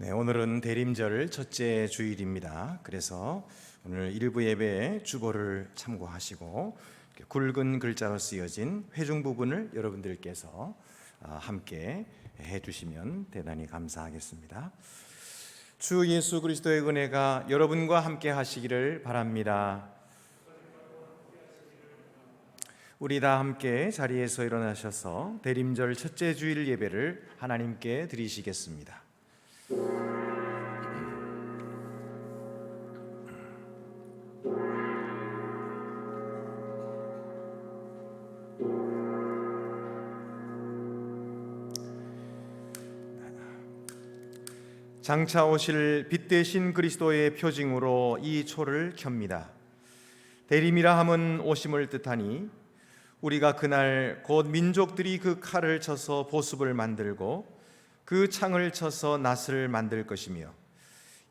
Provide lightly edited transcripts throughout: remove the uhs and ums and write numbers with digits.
네, 오늘은 대림절 첫째 주일입니다. 그래서 오늘 일부 예배에 주보를 참고하시고 굵은 글자로 쓰여진 회중 부분을 여러분들께서 함께 해주시면 대단히 감사하겠습니다. 주 예수 그리스도의 은혜가 여러분과 함께 하시기를 바랍니다. 우리 다 함께 자리에서 일어나셔서 대림절 첫째 주일 예배를 하나님께 드리시겠습니다. 장차 오실 빛 되신 그리스도의 표징으로 이 초를 켭니다. 대림이라 함은 오심을 뜻하니 우리가 그날 곧 민족들이 그 칼을 쳐서 보습을 만들고 그 창을 쳐서 낫을 만들 것이며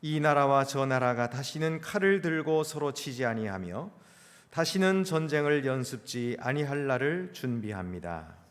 이 나라와 저 나라가 다시는 칼을 들고 서로 치지 아니하며 다시는 전쟁을 연습지 아니할 날을 준비합니다.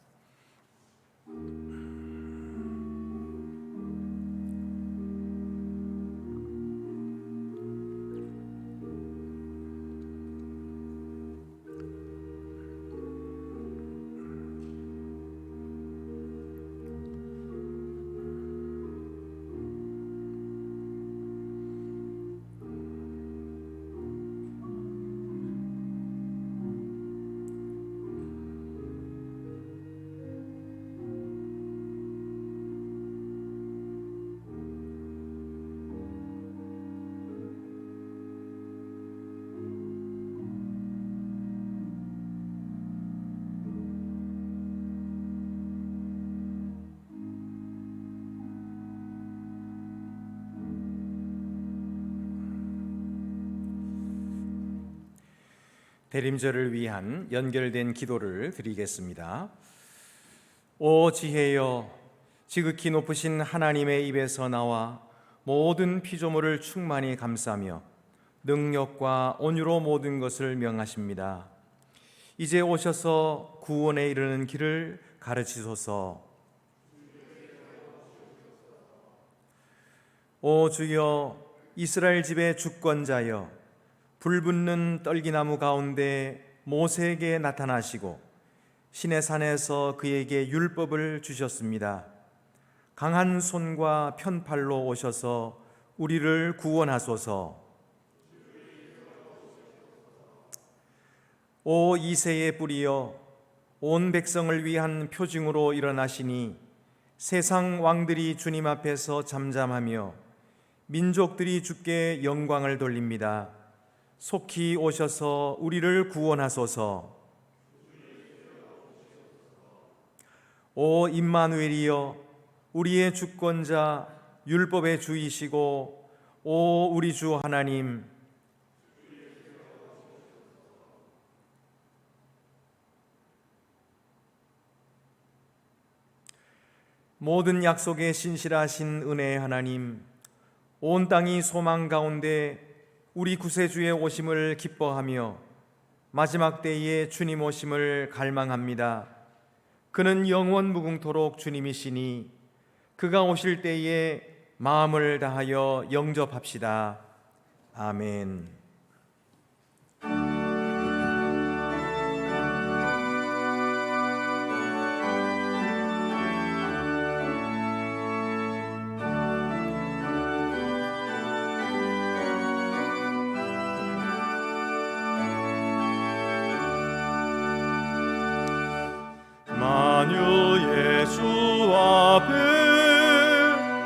대림절을 위한 연결된 기도를 드리겠습니다. 오 지혜여, 지극히 높으신 하나님의 입에서 나와 모든 피조물을 충만히 감싸며 능력과 온유로 모든 것을 명하십니다. 이제 오셔서 구원에 이르는 길을 가르치소서. 오 주여, 이스라엘 집의 주권자여, 불붙는 떨기나무 가운데 모세에게 나타나시고 시내 산에서 그에게 율법을 주셨습니다. 강한 손과 편팔로 오셔서 우리를 구원하소서. 오 이새의 뿌리여, 온 백성을 위한 표징으로 일어나시니 세상 왕들이 주님 앞에서 잠잠하며 민족들이 주께 영광을 돌립니다. 속히 오셔서 우리를 구원하소서. 오 임마누엘이여, 우리의 주권자 율법의 주이시고 오 우리 주 하나님, 모든 약속에 신실하신 은혜의 하나님, 온 땅이 소망 가운데 우리 구세주의 오심을 기뻐하며 마지막 때에 주님 오심을 갈망합니다. 그는 영원 무궁토록 주님이시니 그가 오실 때에 마음을 다하여 영접합시다. 아멘. 만유의 주 앞에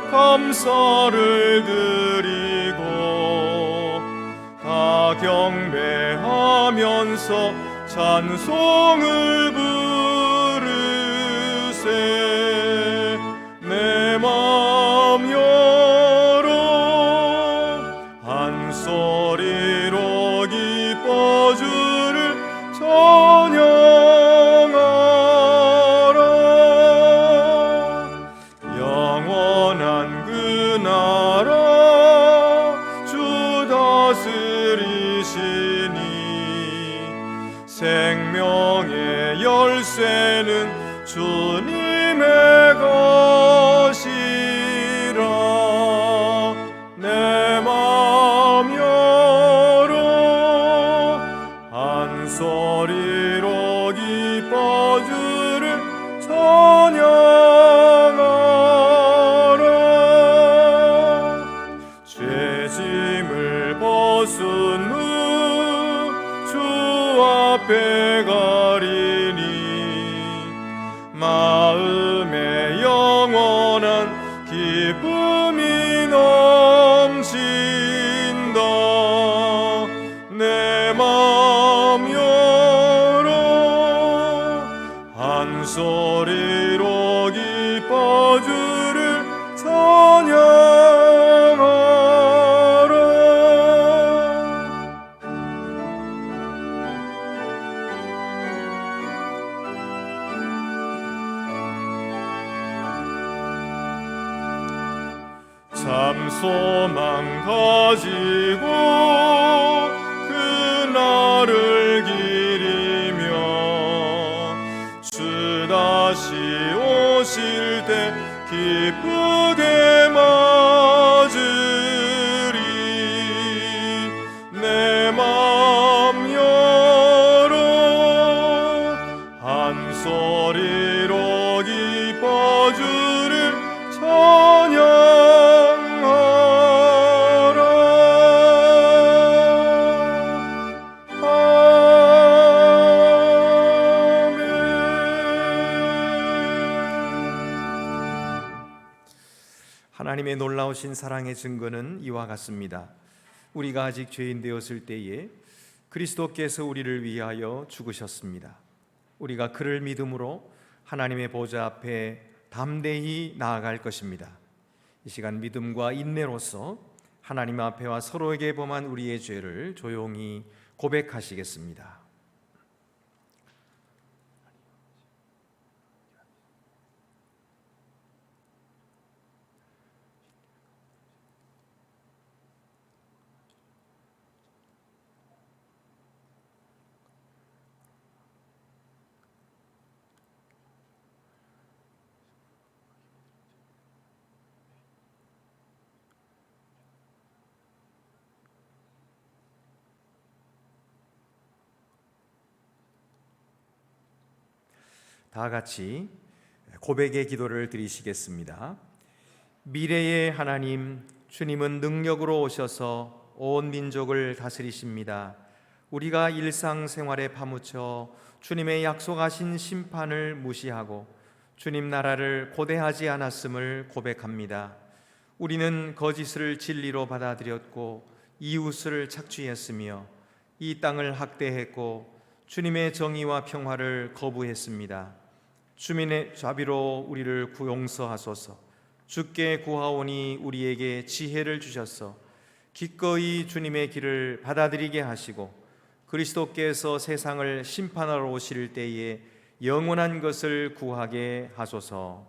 감사를 드리고 다 경배하면서 찬송을 부르세. 내 마음 열어 한 소리로 기뻐 주를 찬양하라. 영원한 그 나라 주 다스리시니 생명의 열쇠는 주님의 것이라. 앞에 가리니 마음에 영원한 기쁨이 넘친다. 내 맘 열어 한 소리로 기뻐 주를 찬양하라. 참 소망 가지고 그날을 기리며 주 다시 오실 때 기쁘게 맞으리. 내 맘 열어 한 소리로 기뻐 주를 찬양하라. 하나님의 놀라우신 사랑의 증거는 이와 같습니다. 우리가 아직 죄인 되었을 때에 그리스도께서 우리를 위하여 죽으셨습니다. 우리가 그를 믿음으로 하나님의 보좌 앞에 담대히 나아갈 것입니다. 이 시간 믿음과 인내로서 하나님 앞에와 서로에게 범한 우리의 죄를 조용히 고백하시겠습니다. 다 같이 고백의 기도를 드리시겠습니다. 미래의 하나님, 주님은 능력으로 오셔서 온 민족을 다스리십니다. 우리가 일상생활에 파묻혀 주님의 약속하신 심판을 무시하고 주님 나라를 고대하지 않았음을 고백합니다. 우리는 거짓을 진리로 받아들였고 이웃을 착취했으며 이 땅을 학대했고 주님의 정의와 평화를 거부했습니다. 주님의 자비로 우리를 용서하소서. 주께 구하오니 우리에게 지혜를 주셔서 기꺼이 주님의 길을 받아들이게 하시고 그리스도께서 세상을 심판하러 오실 때에 영원한 것을 구하게 하소서.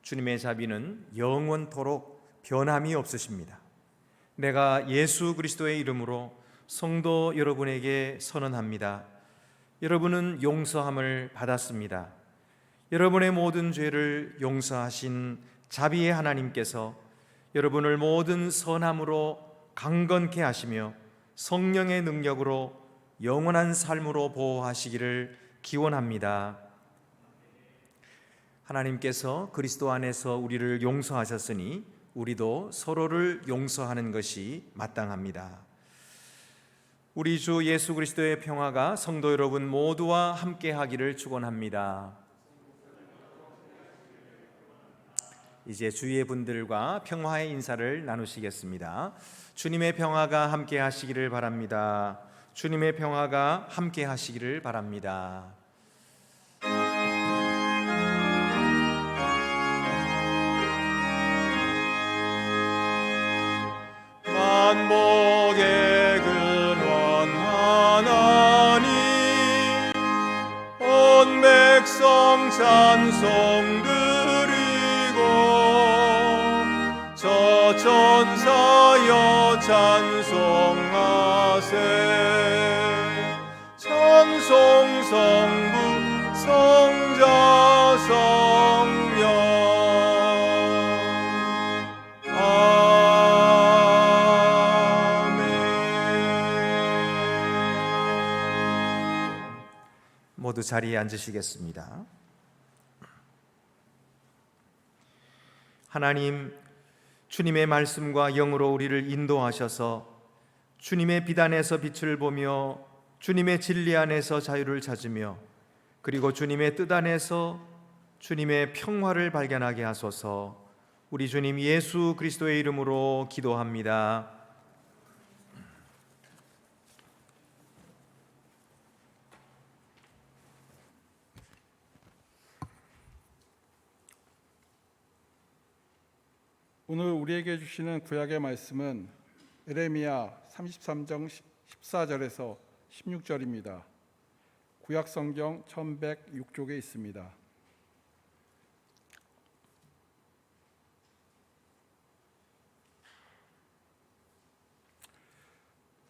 주님의 자비는 영원토록 변함이 없으십니다. 내가 예수 그리스도의 이름으로 성도 여러분에게 선언합니다. 여러분은 용서함을 받았습니다. 여러분의 모든 죄를 용서하신 자비의 하나님께서 여러분을 모든 선함으로 강건케 하시며 성령의 능력으로 영원한 삶으로 보호하시기를 기원합니다. 하나님께서 그리스도 안에서 우리를 용서하셨으니 우리도 서로를 용서하는 것이 마땅합니다. 우리 주 예수 그리스도의 평화가 성도 여러분 모두와 함께 하기를 축원합니다. 이제 주위의 분들과 평화의 인사를 나누시겠습니다. 주님의 평화가 함께 하시기를 바랍니다. 주님의 평화가 함께 하시기를 바랍니다. 만복의 근원 하나님, 온 백성 찬송 드리고 저 천사여 찬송하세. 찬송 성부 성자 성령. 모두 자리에 앉으시겠습니다. 하나님, 주님의 말씀과 영으로 우리를 인도하셔서 주님의 비단에서 빛을 보며 주님의 진리 안에서 자유를 찾으며 그리고 주님의 뜻 안에서 주님의 평화를 발견하게 하소서. 우리 주님 예수 그리스도의 이름으로 기도합니다. 오늘 우리에게 주시는 구약의 말씀은 에레미야 33장 14절에서 16절입니다. 구약 성경 1106쪽에 있습니다.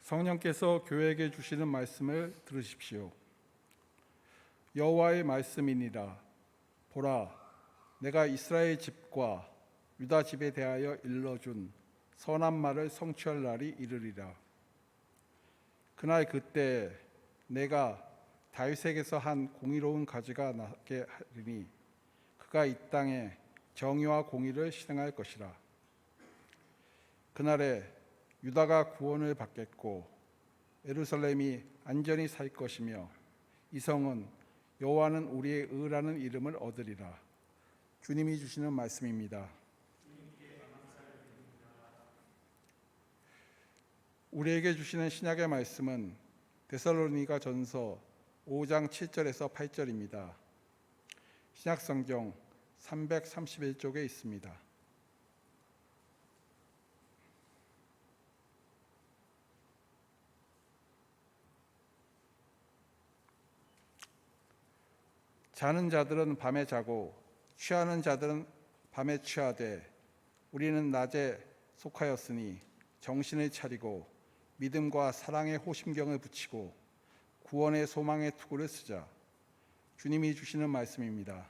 성령께서 교회에게 주시는 말씀을 들으십시오. 여호와의 말씀이니라. 보라, 내가 이스라엘 집과 유다 집에 대하여 일러준 선한 말을 성취할 날이 이르리라. 그날 그때 내가 다윗에게서 한 공의로운 가지가 나게 하리니 그가 이 땅에 정의와 공의를 실행할 것이라. 그날에 유다가 구원을 받겠고 예루살렘이 안전히 살 것이며 이 성은 여호와는 우리의 의라는 이름을 얻으리라. 주님이 주시는 말씀입니다. 우리에게 주시는 신약의 말씀은 데살로니가 전서 5장 7절에서 8절입니다. 신약 성경 331쪽에 있습니다. 자는 자들은 밤에 자고 취하는 자들은 밤에 취하되 우리는 낮에 속하였으니 정신을 차리고 믿음과 사랑의 호심경을 붙이고 구원의 소망의 투구를 쓰자. 주님이 주시는 말씀입니다.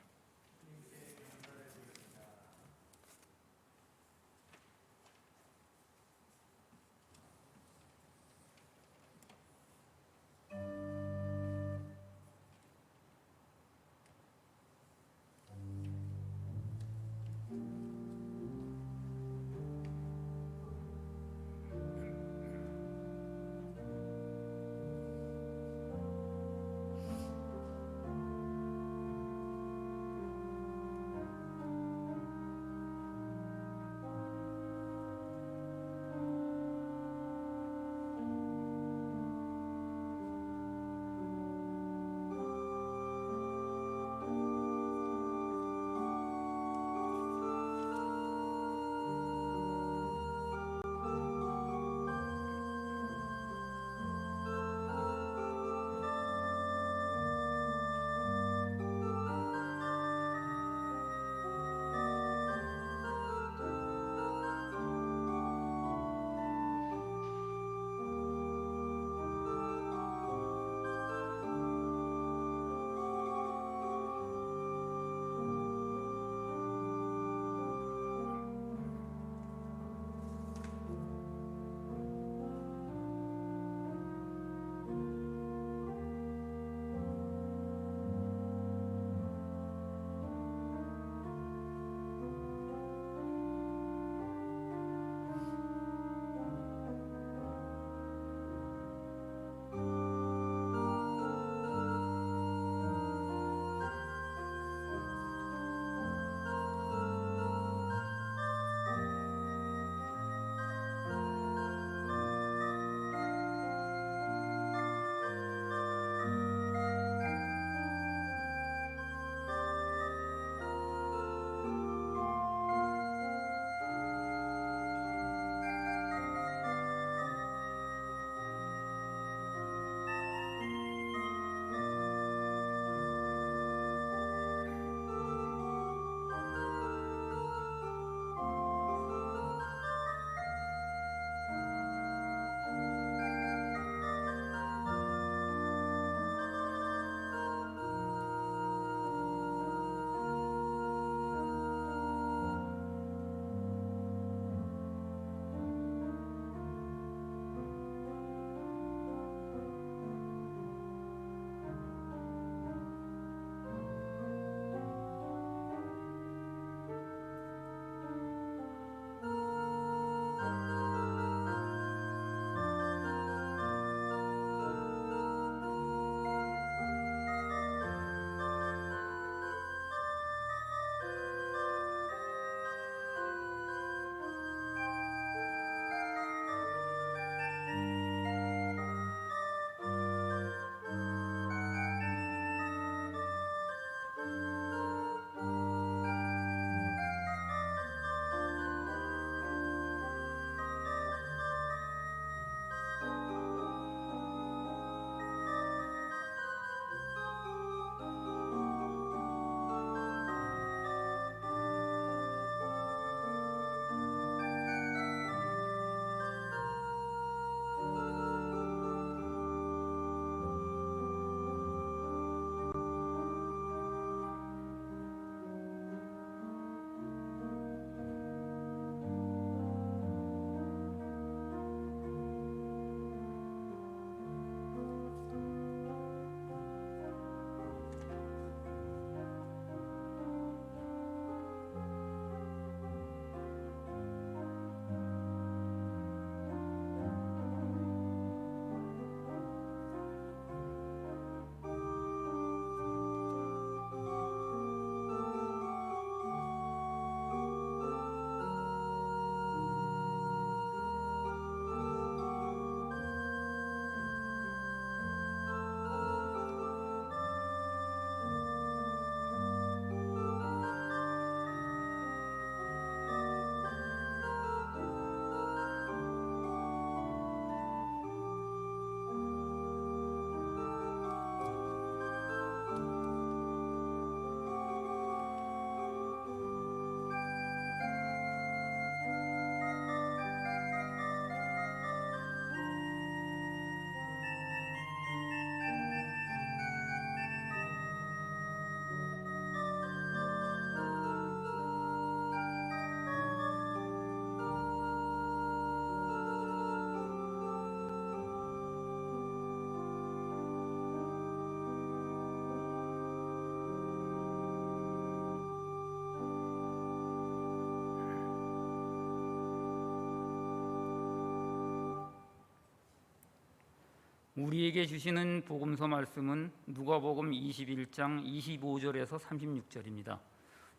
우리에게 주시는 복음서 말씀은 누가복음 21장 25절에서 36절입니다.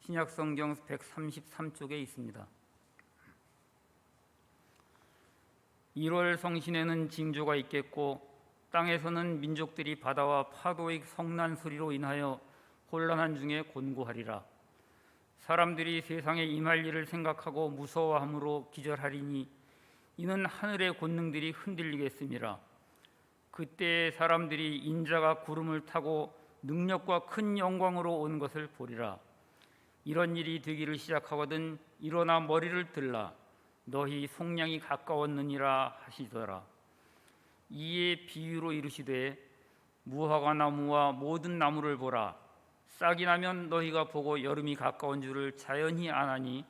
신약성경 133쪽에 있습니다. 1월 성신에는 징조가 있겠고 땅에서는 민족들이 바다와 파도의 성난 소리로 인하여 혼란한 중에 곤고하리라. 사람들이 세상에 임할 일을 생각하고 무서워함으로 기절하리니 이는 하늘의 권능들이 흔들리겠음이라. 그때 사람들이 인자가 구름을 타고 능력과 큰 영광으로 온 것을 보리라. 이런 일이 되기를 시작하거든 일어나 머리를 들라. 너희 속량이 가까웠느니라 하시더라. 이에 비유로 이르시되 무화과 나무와 모든 나무를 보라. 싹이 나면 너희가 보고 여름이 가까운 줄을 자연히 아나니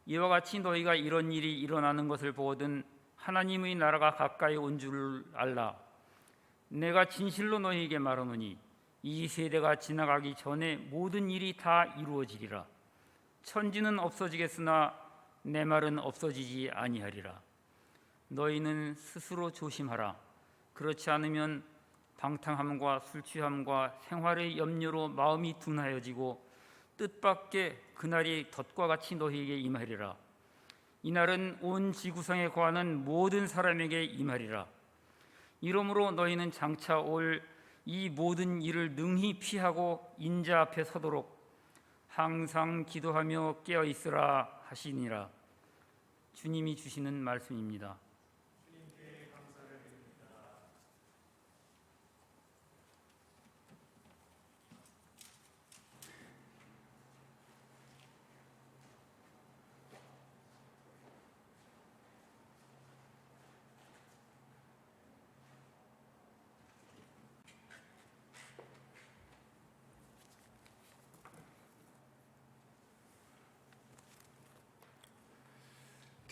이와 같이 너희가 이런 일이 일어나는 것을 보거든 하나님의 나라가 가까이 온 줄 알라. 내가 진실로 너희에게 말하노니 이 세대가 지나가기 전에 모든 일이 다 이루어지리라. 천지는 없어지겠으나 내 말은 없어지지 아니하리라. 너희는 스스로 조심하라. 그렇지 않으면 방탕함과 술취함과 생활의 염려로 마음이 둔하여지고 뜻밖의 그날이 덫과 같이 너희에게 임하리라. 이날은 온 지구상에 거하는 모든 사람에게 임하리라. 이러므로 너희는 장차 올 이 모든 일을 능히 피하고 인자 앞에 서도록 항상 기도하며 깨어 있으라 하시니라. 주님이 주시는 말씀입니다.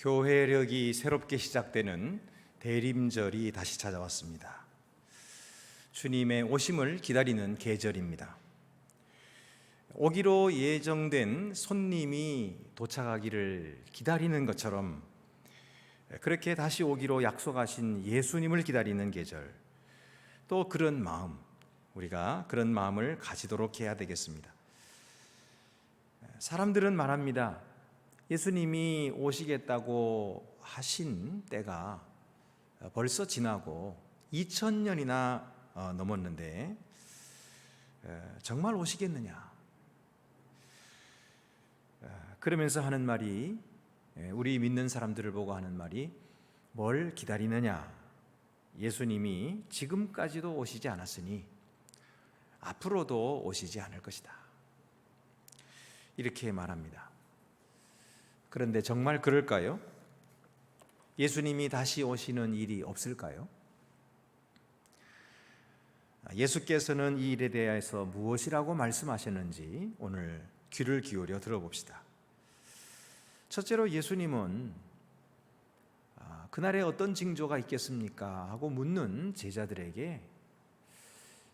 교회력이 새롭게 시작되는 대림절이 다시 찾아왔습니다. 주님의 오심을 기다리는 계절입니다. 오기로 예정된 손님이 도착하기를 기다리는 것처럼 그렇게 다시 오기로 약속하신 예수님을 기다리는 계절, 또 그런 마음, 우리가 그런 마음을 가지도록 해야 되겠습니다. 사람들은 말합니다. 예수님이 오시겠다고 하신 때가 벌써 지나고 2000년이나 넘었는데 정말 오시겠느냐? 그러면서 하는 말이, 우리 믿는 사람들을 보고 하는 말이 뭘 기다리느냐? 예수님이 지금까지도 오시지 않았으니 앞으로도 오시지 않을 것이다. 이렇게 말합니다. 그런데 정말 그럴까요? 예수님이 다시 오시는 일이 없을까요? 예수께서는 이 일에 대해서 무엇이라고 말씀하셨는지 오늘 귀를 기울여 들어봅시다. 첫째로 예수님은 그날에 어떤 징조가 있겠습니까? 하고 묻는 제자들에게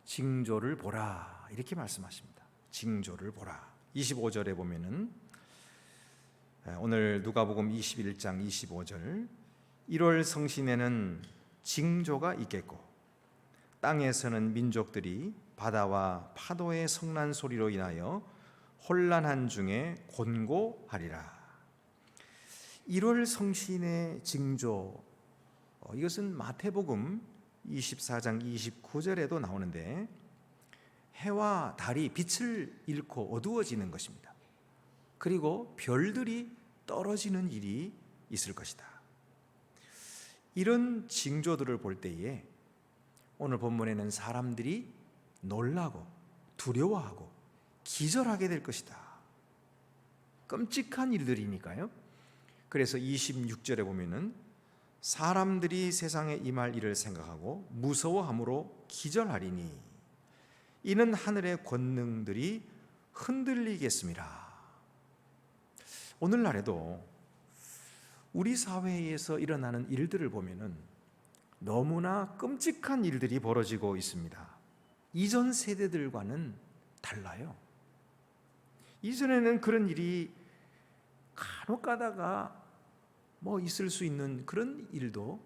징조를 보라 이렇게 말씀하십니다. 징조를 보라. 25절에 보면은 오늘 누가복음 21장 25절 1월 성신에는 징조가 있겠고 땅에서는 민족들이 바다와 파도의 성난 소리로 인하여 혼란한 중에 곤고하리라. 1월 성신의 징조, 이것은 마태복음 24장 29절에도 나오는데 해와 달이 빛을 잃고 어두워지는 것입니다. 그리고 별들이 떨어지는 일이 있을 것이다. 이런 징조들을 볼 때에 오늘 본문에는 사람들이 놀라고 두려워하고 기절하게 될 것이다. 끔찍한 일들이니까요. 그래서 26절에 보면은 사람들이 세상에 임할 일을 생각하고 무서워함으로 기절하리니 이는 하늘의 권능들이 흔들리겠습니다. 오늘날에도 우리 사회에서 일어나는 일들을 보면은 너무나 끔찍한 일들이 벌어지고 있습니다. 이전 세대들과는 달라요. 이전에는 그런 일이 간혹 가다가 있을 수 있는 그런 일도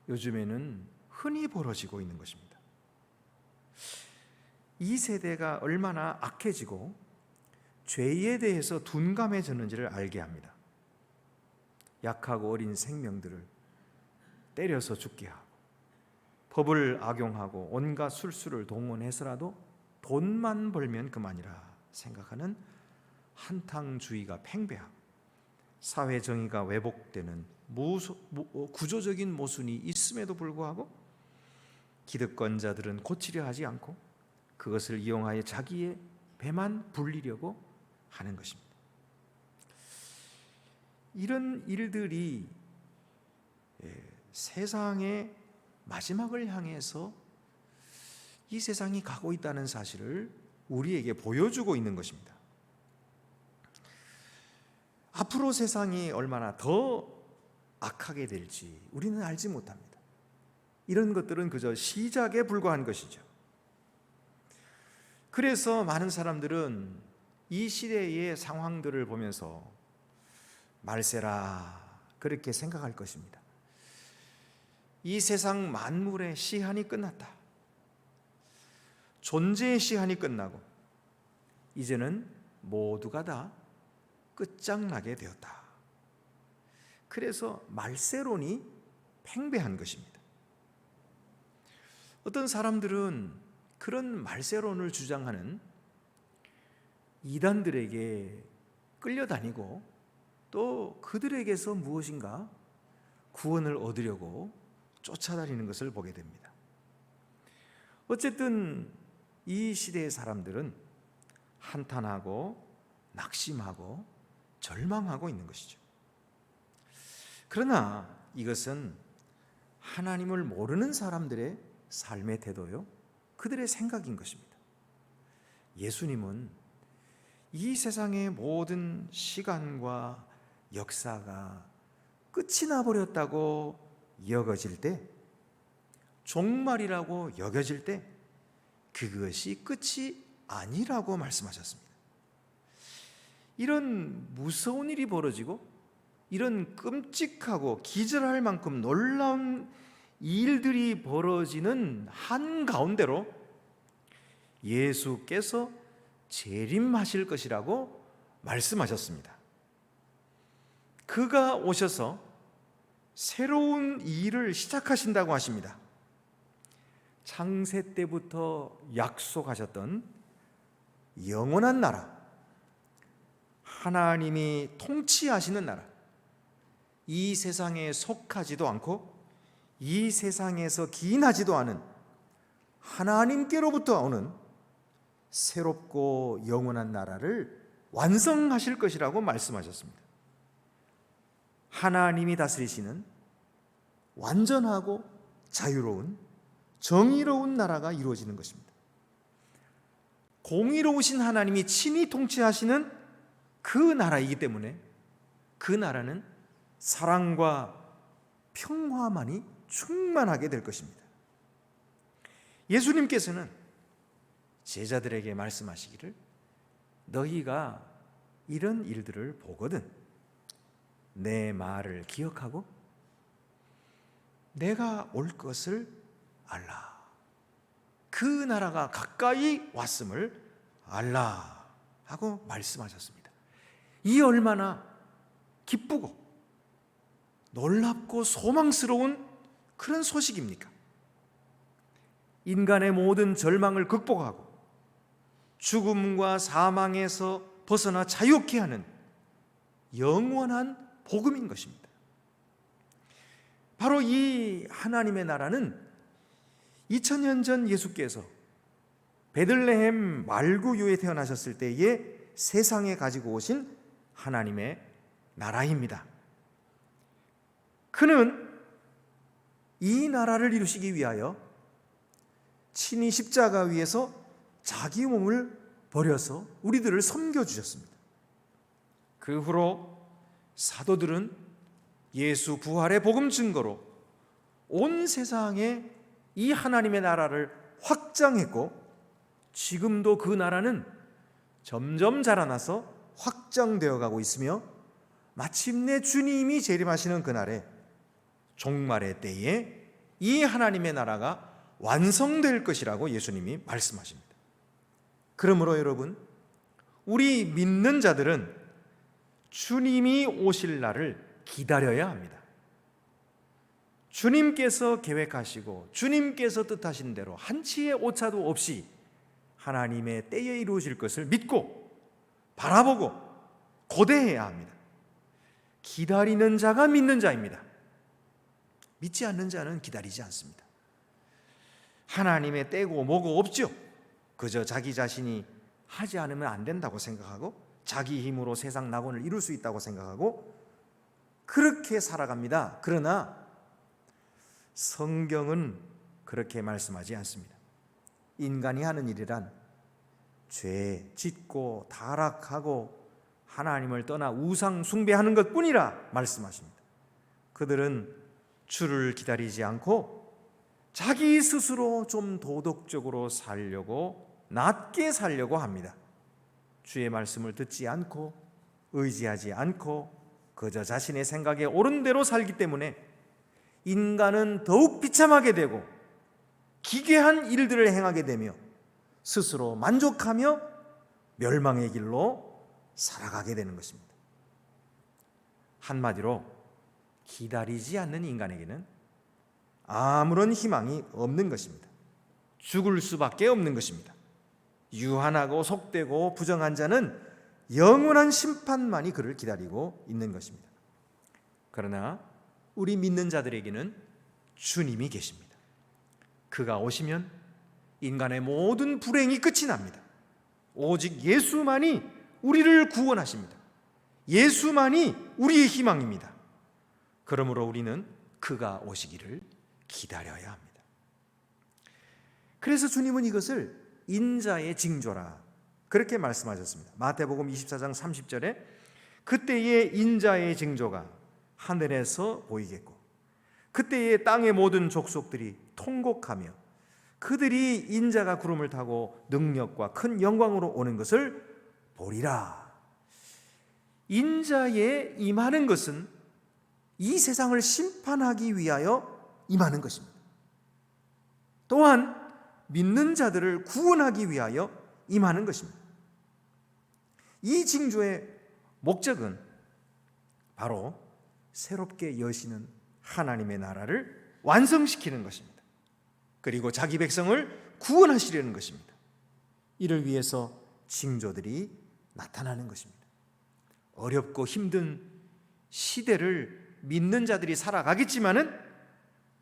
요즘에는 흔히 벌어지고 있는 것입니다. 이 세대가 얼마나 악해지고 죄에 대해서 둔감해졌는지를 알게 합니다. 약하고 어린 생명들을 때려서 죽게 하고 법을 악용하고 온갖 술수를 동원해서라도 돈만 벌면 그만이라 생각하는 한탕주의가 팽배하고 사회 정의가 왜곡되는 구조적인 모순이 있음에도 불구하고 기득권자들은 고치려 하지 않고 그것을 이용하여 자기의 배만 불리려고 하는 것입니다. 이런 일들이 세상의 마지막을 향해서 이 세상이 가고 있다는 사실을 우리에게 보여주고 있는 것입니다. 앞으로 세상이 얼마나 더 악하게 될지 우리는 알지 못합니다. 이런 것들은 그저 시작에 불과한 것이죠. 그래서 많은 사람들은 이 시대의 상황들을 보면서 말세라 그렇게 생각할 것입니다. 이 세상 만물의 시한이 끝났다. 존재의 시한이 끝나고 이제는 모두가 다 끝장나게 되었다. 그래서 말세론이 팽배한 것입니다. 어떤 사람들은 그런 말세론을 주장하는 이단들에게 끌려다니고 또 그들에게서 무엇인가 구원을 얻으려고 쫓아다니는 것을 보게 됩니다. 어쨌든 이 시대의 사람들은 한탄하고 낙심하고 절망하고 있는 것이죠. 그러나 이것은 하나님을 모르는 사람들의 삶의 태도요, 그들의 생각인 것입니다. 예수님은 이 세상의 모든 시간과 역사가 끝이 나버렸다고 여겨질 때, 종말이라고 여겨질 때 그것이 끝이 아니라고 말씀하셨습니다. 이런 무서운 일이 벌어지고 이런 끔찍하고 기절할 만큼 놀라운 일들이 벌어지는 한가운데로 예수께서 재림하실 것이라고 말씀하셨습니다. 그가 오셔서 새로운 일을 시작하신다고 하십니다. 창세 때부터 약속하셨던 영원한 나라, 하나님이 통치하시는 나라, 이 세상에 속하지도 않고 이 세상에서 기인하지도 않은 하나님께로부터 오는 새롭고 영원한 나라를 완성하실 것이라고 말씀하셨습니다. 하나님이 다스리시는 완전하고 자유로운 정의로운 나라가 이루어지는 것입니다. 공의로우신 하나님이 친히 통치하시는 그 나라이기 때문에 그 나라는 사랑과 평화만이 충만하게 될 것입니다. 예수님께서는 제자들에게 말씀하시기를, 너희가 이런 일들을 보거든 내 말을 기억하고 내가 올 것을 알라. 그 나라가 가까이 왔음을 알라 하고 말씀하셨습니다. 이 얼마나 기쁘고 놀랍고 소망스러운 그런 소식입니까? 인간의 모든 절망을 극복하고 죽음과 사망에서 벗어나 자유케 하는 영원한 복음인 것입니다. 바로 이 하나님의 나라는 2000년 전 예수께서 베들레헴 말구유에 태어나셨을 때에 세상에 가지고 오신 하나님의 나라입니다. 그는 이 나라를 이루시기 위하여 친히 십자가 위에서 자기 몸을 버려서 우리들을 섬겨주셨습니다. 그 후로 사도들은 예수 부활의 복음 증거로 온 세상에 이 하나님의 나라를 확장했고, 지금도 그 나라는 점점 자라나서 확장되어 가고 있으며 마침내 주님이 재림하시는 그날에 종말의 때에 이 하나님의 나라가 완성될 것이라고 예수님이 말씀하십니다. 그러므로 여러분, 우리 믿는 자들은 주님이 오실 날을 기다려야 합니다. 주님께서 계획하시고 주님께서 뜻하신 대로 한치의 오차도 없이 하나님의 때에 이루어질 것을 믿고 바라보고 고대해야 합니다. 기다리는 자가 믿는 자입니다. 믿지 않는 자는 기다리지 않습니다. 하나님의 때고 뭐고 없죠. 그저 자기 자신이 하지 않으면 안 된다고 생각하고 자기 힘으로 세상 낙원을 이룰 수 있다고 생각하고 그렇게 살아갑니다. 그러나 성경은 그렇게 말씀하지 않습니다. 인간이 하는 일이란 죄 짓고 타락하고 하나님을 떠나 우상 숭배하는 것뿐이라 말씀하십니다. 그들은 주를 기다리지 않고 자기 스스로 좀 도덕적으로 살려고, 낮게 살려고 합니다. 주의 말씀을 듣지 않고 의지하지 않고 그저 자신의 생각에 옳은 대로 살기 때문에 인간은 더욱 비참하게 되고 기괴한 일들을 행하게 되며 스스로 만족하며 멸망의 길로 살아가게 되는 것입니다. 한마디로 기다리지 않는 인간에게는 아무런 희망이 없는 것입니다. 죽을 수밖에 없는 것입니다. 유한하고 속되고 부정한 자는 영원한 심판만이 그를 기다리고 있는 것입니다. 그러나 우리 믿는 자들에게는 주님이 계십니다. 그가 오시면 인간의 모든 불행이 끝이 납니다. 오직 예수만이 우리를 구원하십니다. 예수만이 우리의 희망입니다. 그러므로 우리는 그가 오시기를 기다려야 합니다. 그래서 주님은 이것을 인자의 징조라 그렇게 말씀하셨습니다. 마태복음 24장 30절에 그때의 인자의 징조가 하늘에서 보이겠고 그때의 땅의 모든 족속들이 통곡하며 그들이 인자가 구름을 타고 능력과 큰 영광으로 오는 것을 보리라. 인자에 임하는 것은 이 세상을 심판하기 위하여 임하는 것입니다. 또한 믿는 자들을 구원하기 위하여 임하는 것입니다. 이 징조의 목적은 바로 새롭게 여시는 하나님의 나라를 완성시키는 것입니다. 그리고 자기 백성을 구원하시려는 것입니다. 이를 위해서 징조들이 나타나는 것입니다. 어렵고 힘든 시대를 믿는 자들이 살아가겠지만은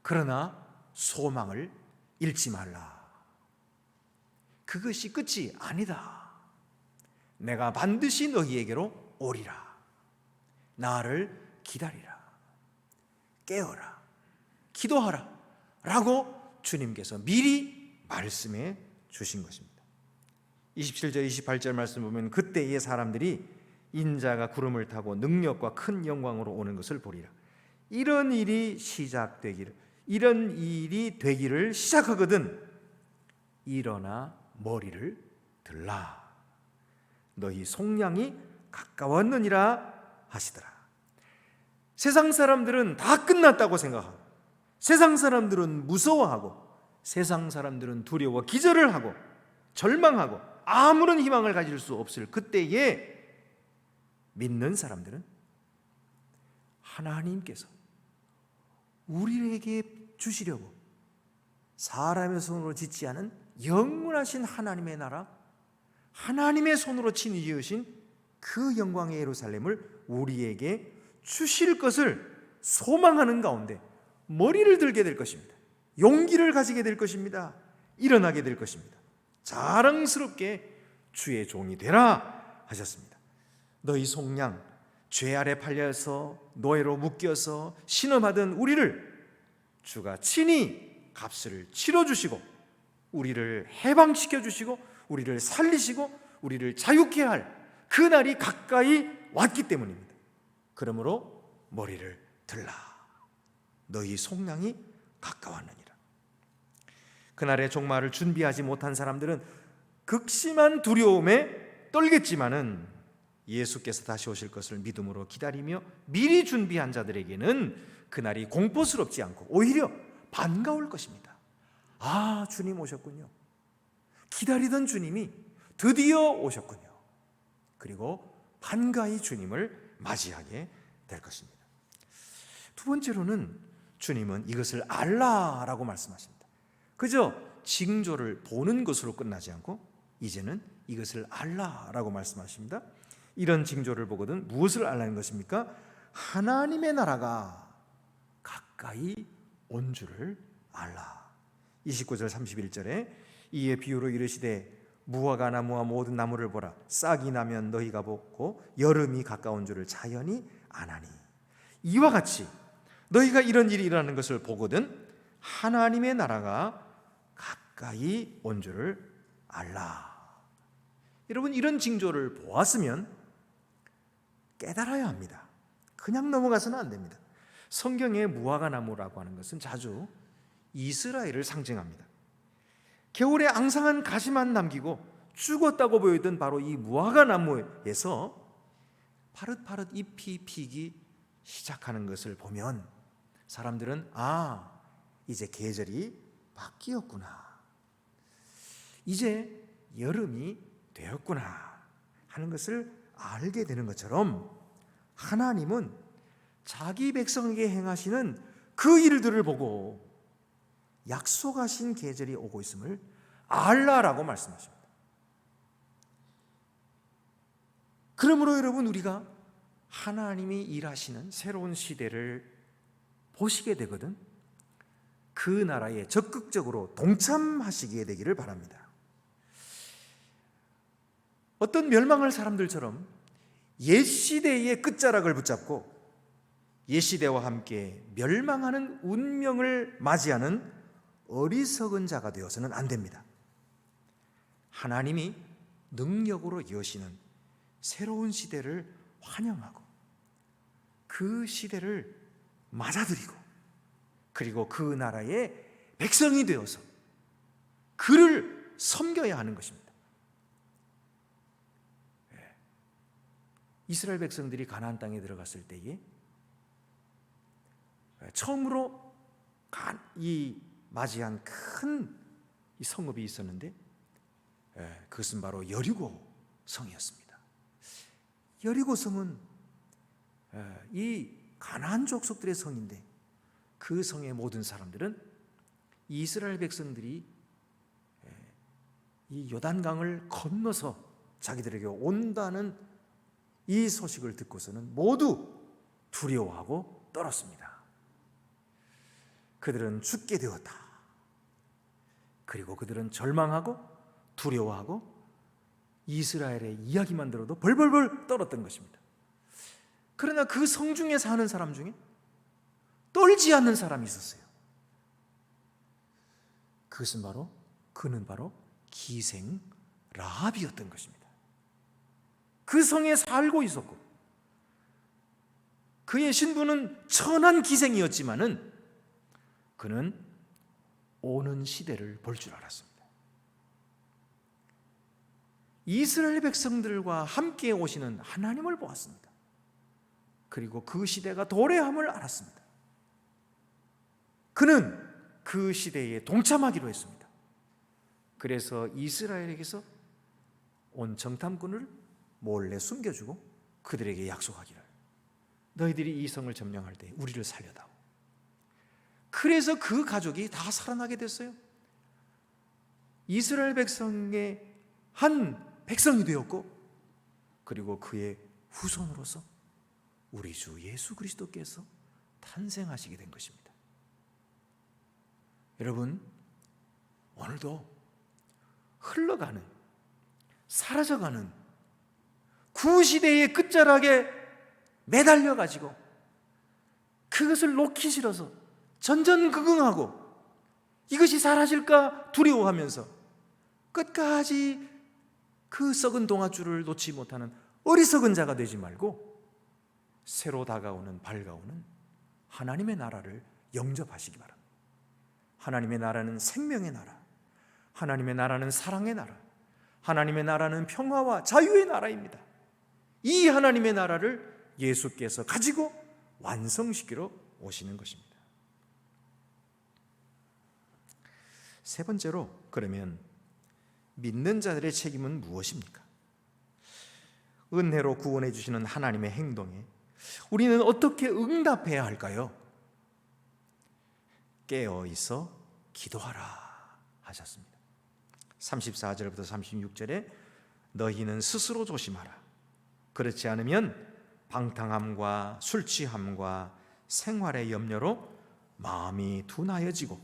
그러나 소망을 잃지 말라. 그것이 끝이 아니다. 내가 반드시 너희에게로 오리라. 나를 기다리라. 깨어라. 기도하라. 라고 주님께서 미리 말씀해 주신 것입니다. 27절 28절 말씀 보면 그때의 사람들이 인자가 구름을 타고 능력과 큰 영광으로 오는 것을 보리라. 이런 일이 되기를 시작하거든 일어나 머리를 들라. 너희 속량이 가까웠느니라 하시더라. 세상 사람들은 다 끝났다고 생각하고 세상 사람들은 무서워하고 세상 사람들은 두려워 기절을 하고 절망하고 아무런 희망을 가질 수 없을 그때에 믿는 사람들은 하나님께서 우리에게 주시려고 사람의 손으로 짓지 않은 영원하신 하나님의 나라, 하나님의 손으로 친히 지으신 그 영광의 예루살렘을 우리에게 주실 것을 소망하는 가운데 머리를 들게 될 것입니다. 용기를 가지게 될 것입니다. 일어나게 될 것입니다. 자랑스럽게 주의 종이 되라 하셨습니다. 너희 속량 죄 아래 팔려서 노예로 묶여서 신음하던 우리를 주가 친히 값을 치러주시고 우리를 해방시켜 주시고 우리를 살리시고 우리를 자유케 할 그날이 가까이 왔기 때문입니다. 그러므로 머리를 들라. 너희 속량이 가까웠느니라. 그날의 종말을 준비하지 못한 사람들은 극심한 두려움에 떨겠지만은 예수께서 다시 오실 것을 믿음으로 기다리며 미리 준비한 자들에게는 그날이 공포스럽지 않고 오히려 반가울 것입니다. 아, 주님 오셨군요. 기다리던 주님이 드디어 오셨군요. 그리고 반가이 주님을 맞이하게 될 것입니다. 두 번째로는 주님은 이것을 알라라고 말씀하십니다. 그저 징조를 보는 것으로 끝나지 않고 이제는 이것을 알라라고 말씀하십니다. 이런 징조를 보거든 무엇을 알라는 것입니까? 하나님의 나라가 가까이 온 줄을 알라. 29절 31절에 이에 비유로 이르시되 무화과 나무와 모든 나무를 보라. 싹이 나면 너희가 보고 여름이 가까운 줄을 자연히 아나니 이와 같이 너희가 이런 일이 일어나는 것을 보거든 하나님의 나라가 가까이 온 줄을 알라. 여러분, 이런 징조를 보았으면 깨달아야 합니다. 그냥 넘어가서는 안 됩니다. 성경에 무화과 나무라고 하는 것은 자주 이스라엘을 상징합니다. 겨울에 앙상한 가시만 남기고 죽었다고 보이던 바로 이 무화과 나무에서 파릇파릇 잎이 피기 시작하는 것을 보면 사람들은 이제 계절이 바뀌었구나, 이제 여름이 되었구나 하는 것을 알게 되는 것처럼 하나님은 자기 백성에게 행하시는 그 일들을 보고 약속하신 계절이 오고 있음을 알라라고 말씀하십니다. 그러므로 여러분, 우리가 하나님이 일하시는 새로운 시대를 보시게 되거든 그 나라에 적극적으로 동참하시게 되기를 바랍니다. 어떤 멸망할 사람들처럼 옛 시대의 끝자락을 붙잡고 옛 시대와 함께 멸망하는 운명을 맞이하는 어리석은 자가 되어서는 안 됩니다. 하나님이 능력으로 여시는 새로운 시대를 환영하고 그 시대를 맞아들이고 그리고 그 나라의 백성이 되어서 그를 섬겨야 하는 것입니다. 이스라엘 백성들이 가나안 땅에 들어갔을 때에 처음으로 맞이한 큰 성읍이 있었는데 그것은 바로 여리고 성이었습니다. 여리고 성은 이 가나안 족속들의 성인데 그 성의 모든 사람들은 이스라엘 백성들이 이 요단강을 건너서 자기들에게 온다는 이 소식을 듣고서는 모두 두려워하고 떨었습니다. 그들은 죽게 되었다. 그리고 그들은 절망하고 두려워하고 이스라엘의 이야기만 들어도 벌벌벌 떨었던 것입니다. 그러나 그 성중에 사는 사람 중에 떨지 않는 사람이 있었어요. 그는 바로 기생 라합이었던 것입니다. 그 성에 살고 있었고 그의 신분은 천한 기생이었지만은 그는 오는 시대를 볼 줄 알았습니다. 이스라엘 백성들과 함께 오시는 하나님을 보았습니다. 그리고 그 시대가 도래함을 알았습니다. 그는 그 시대에 동참하기로 했습니다. 그래서 이스라엘에게서 온 정탐꾼을 몰래 숨겨주고 그들에게 약속하기를, 너희들이 이 성을 점령할 때 우리를 살려다오. 그래서 그 가족이 다 살아나게 됐어요. 이스라엘 백성의 한 백성이 되었고, 그리고 그의 후손으로서 우리 주 예수 그리스도께서 탄생하시게 된 것입니다. 여러분, 오늘도 흘러가는, 사라져가는 구시대의 끝자락에 매달려가지고 그것을 놓기 싫어서 전전긍긍하고 이것이 사라질까 두려워하면서 끝까지 그 썩은 동아줄을 놓지 못하는 어리석은 자가 되지 말고 새로 다가오는 밝아오는 하나님의 나라를 영접하시기 바랍니다. 하나님의 나라는 생명의 나라, 하나님의 나라는 사랑의 나라, 하나님의 나라는 평화와 자유의 나라입니다. 이 하나님의 나라를 예수께서 가지고 완성시키러 오시는 것입니다. 세 번째로, 그러면 믿는 자들의 책임은 무엇입니까? 은혜로 구원해 주시는 하나님의 행동에 우리는 어떻게 응답해야 할까요? 깨어 있어 기도하라 하셨습니다. 34절부터 36절에 너희는 스스로 조심하라. 그렇지 않으면 방탕함과 술 취함과 생활의 염려로 마음이 둔하여지고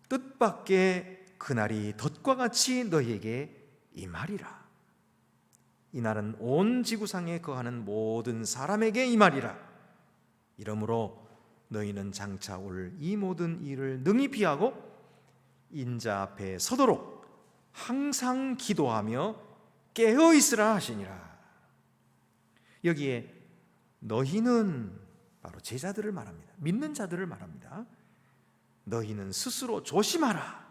뜻밖의 그날이 덫과 같이 너희에게 임하리라. 이날은 온 지구상에 거하는 모든 사람에게 임하리라. 이러므로 너희는 장차 올 이 모든 일을 능히 피하고 인자 앞에 서도록 항상 기도하며 깨어 있으라 하시니라. 여기에 너희는 바로 제자들을 말합니다. 믿는 자들을 말합니다. 너희는 스스로 조심하라.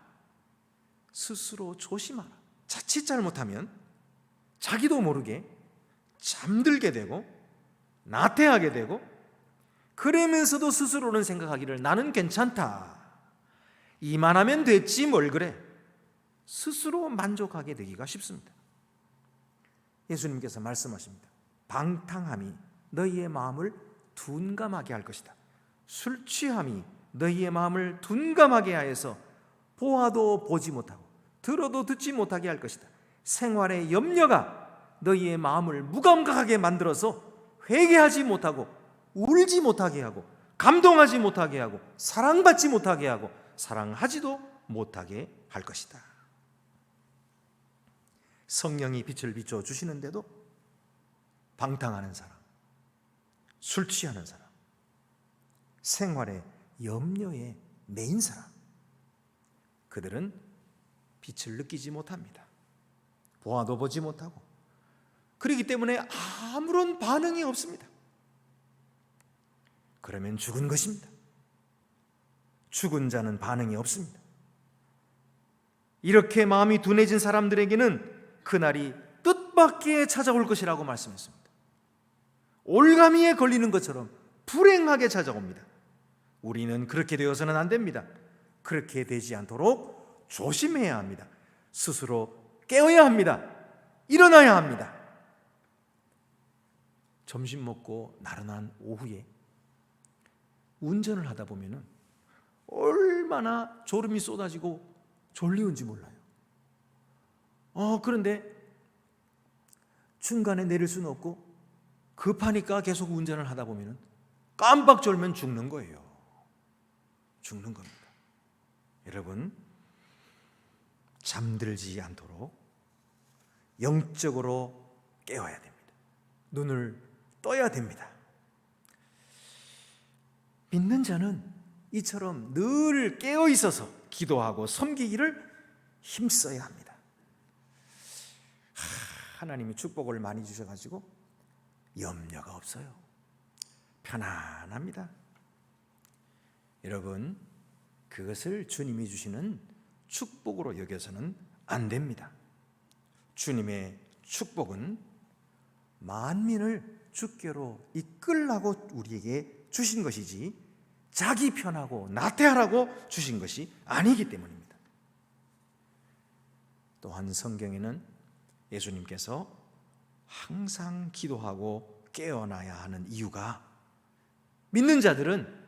스스로 조심하라. 자칫 잘못하면 자기도 모르게 잠들게 되고 나태하게 되고, 그러면서도 스스로는 생각하기를 나는 괜찮다, 이만하면 됐지 뭘 그래, 스스로 만족하게 되기가 쉽습니다. 예수님께서 말씀하십니다. 방탕함이 너희의 마음을 둔감하게 할 것이다. 술 취함이 너희의 마음을 둔감하게 하여서 보아도 보지 못하고 들어도 듣지 못하게 할 것이다. 생활의 염려가 너희의 마음을 무감각하게 만들어서 회개하지 못하고 울지 못하게 하고 감동하지 못하게 하고 사랑받지 못하게 하고 사랑하지도 못하게 할 것이다. 성령이 빛을 비춰 주시는데도 방탕하는 사람, 술 취하는 사람, 생활의 염려에 매인 사람, 그들은 빛을 느끼지 못합니다. 보아도 보지 못하고, 그렇기 때문에 아무런 반응이 없습니다. 그러면 죽은 것입니다. 죽은 자는 반응이 없습니다. 이렇게 마음이 둔해진 사람들에게는 그날이 뜻밖의 찾아올 것이라고 말씀했습니다. 올가미에 걸리는 것처럼 불행하게 찾아옵니다. 우리는 그렇게 되어서는 안 됩니다. 그렇게 되지 않도록 조심해야 합니다. 스스로 깨어야 합니다. 일어나야 합니다. 점심 먹고 나른한 오후에 운전을 하다 보면 얼마나 졸음이 쏟아지고 졸리운지 몰라요. 그런데 중간에 내릴 수는 없고 급하니까 계속 운전을 하다 보면 깜빡 졸면 죽는 거예요. 죽는 겁니다. 여러분, 잠들지 않도록 영적으로 깨어야 됩니다. 눈을 떠야 됩니다. 믿는 자는 이처럼 늘 깨어 있어서 기도하고 섬기기를 힘써야 합니다. 하나님이 축복을 많이 주셔가지고 염려가 없어요. 편안합니다. 여러분, 그것을 주님이 주시는 축복으로 여겨서는 안 됩니다. 주님의 축복은 만민을 주께로 이끌라고 우리에게 주신 것이지 자기 편하고 나태하라고 주신 것이 아니기 때문입니다. 또한 성경에는 예수님께서 항상 기도하고 깨어나야 하는 이유가 믿는 자들은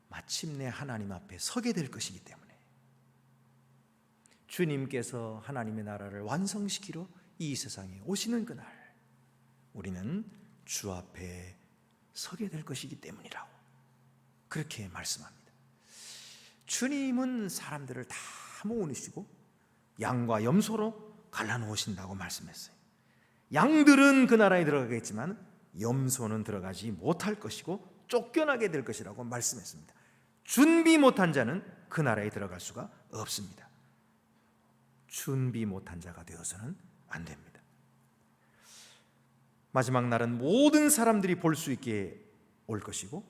마침내 하나님 앞에 서게 될 것이기 때문에, 주님께서 하나님의 나라를 완성시키러 이 세상에 오시는 그날 우리는 주 앞에 서게 될 것이기 때문이라고 그렇게 말씀합니다. 주님은 사람들을 다 모으시고 양과 염소로 갈라놓으신다고 말씀했어요. 양들은 그 나라에 들어가겠지만 염소는 들어가지 못할 것이고 쫓겨나게 될 것이라고 말씀했습니다. 준비 못한 자는 그 나라에 들어갈 수가 없습니다. 준비 못한 자가 되어서는 안 됩니다. 마지막 날은 모든 사람들이 볼 수 있게 올 것이고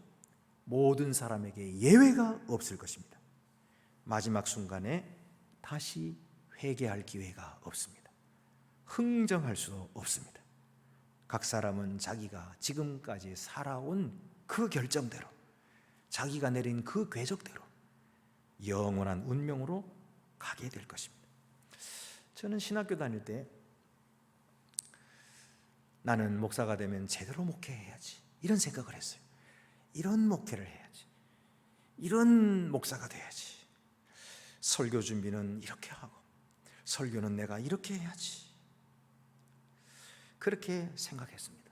모든 사람에게 예외가 없을 것입니다. 마지막 순간에 다시 회개할 기회가 없습니다. 흥정할 수 없습니다. 각 사람은 자기가 지금까지 살아온 그 결정대로, 자기가 내린 그 궤적대로 영원한 운명으로 가게 될 것입니다. 저는 신학교 다닐 때 나는 목사가 되면 제대로 목회해야지 이런 생각을 했어요. 이런 목회를 해야지, 이런 목사가 돼야지, 설교 준비는 이렇게 하고 설교는 내가 이렇게 해야지, 그렇게 생각했습니다.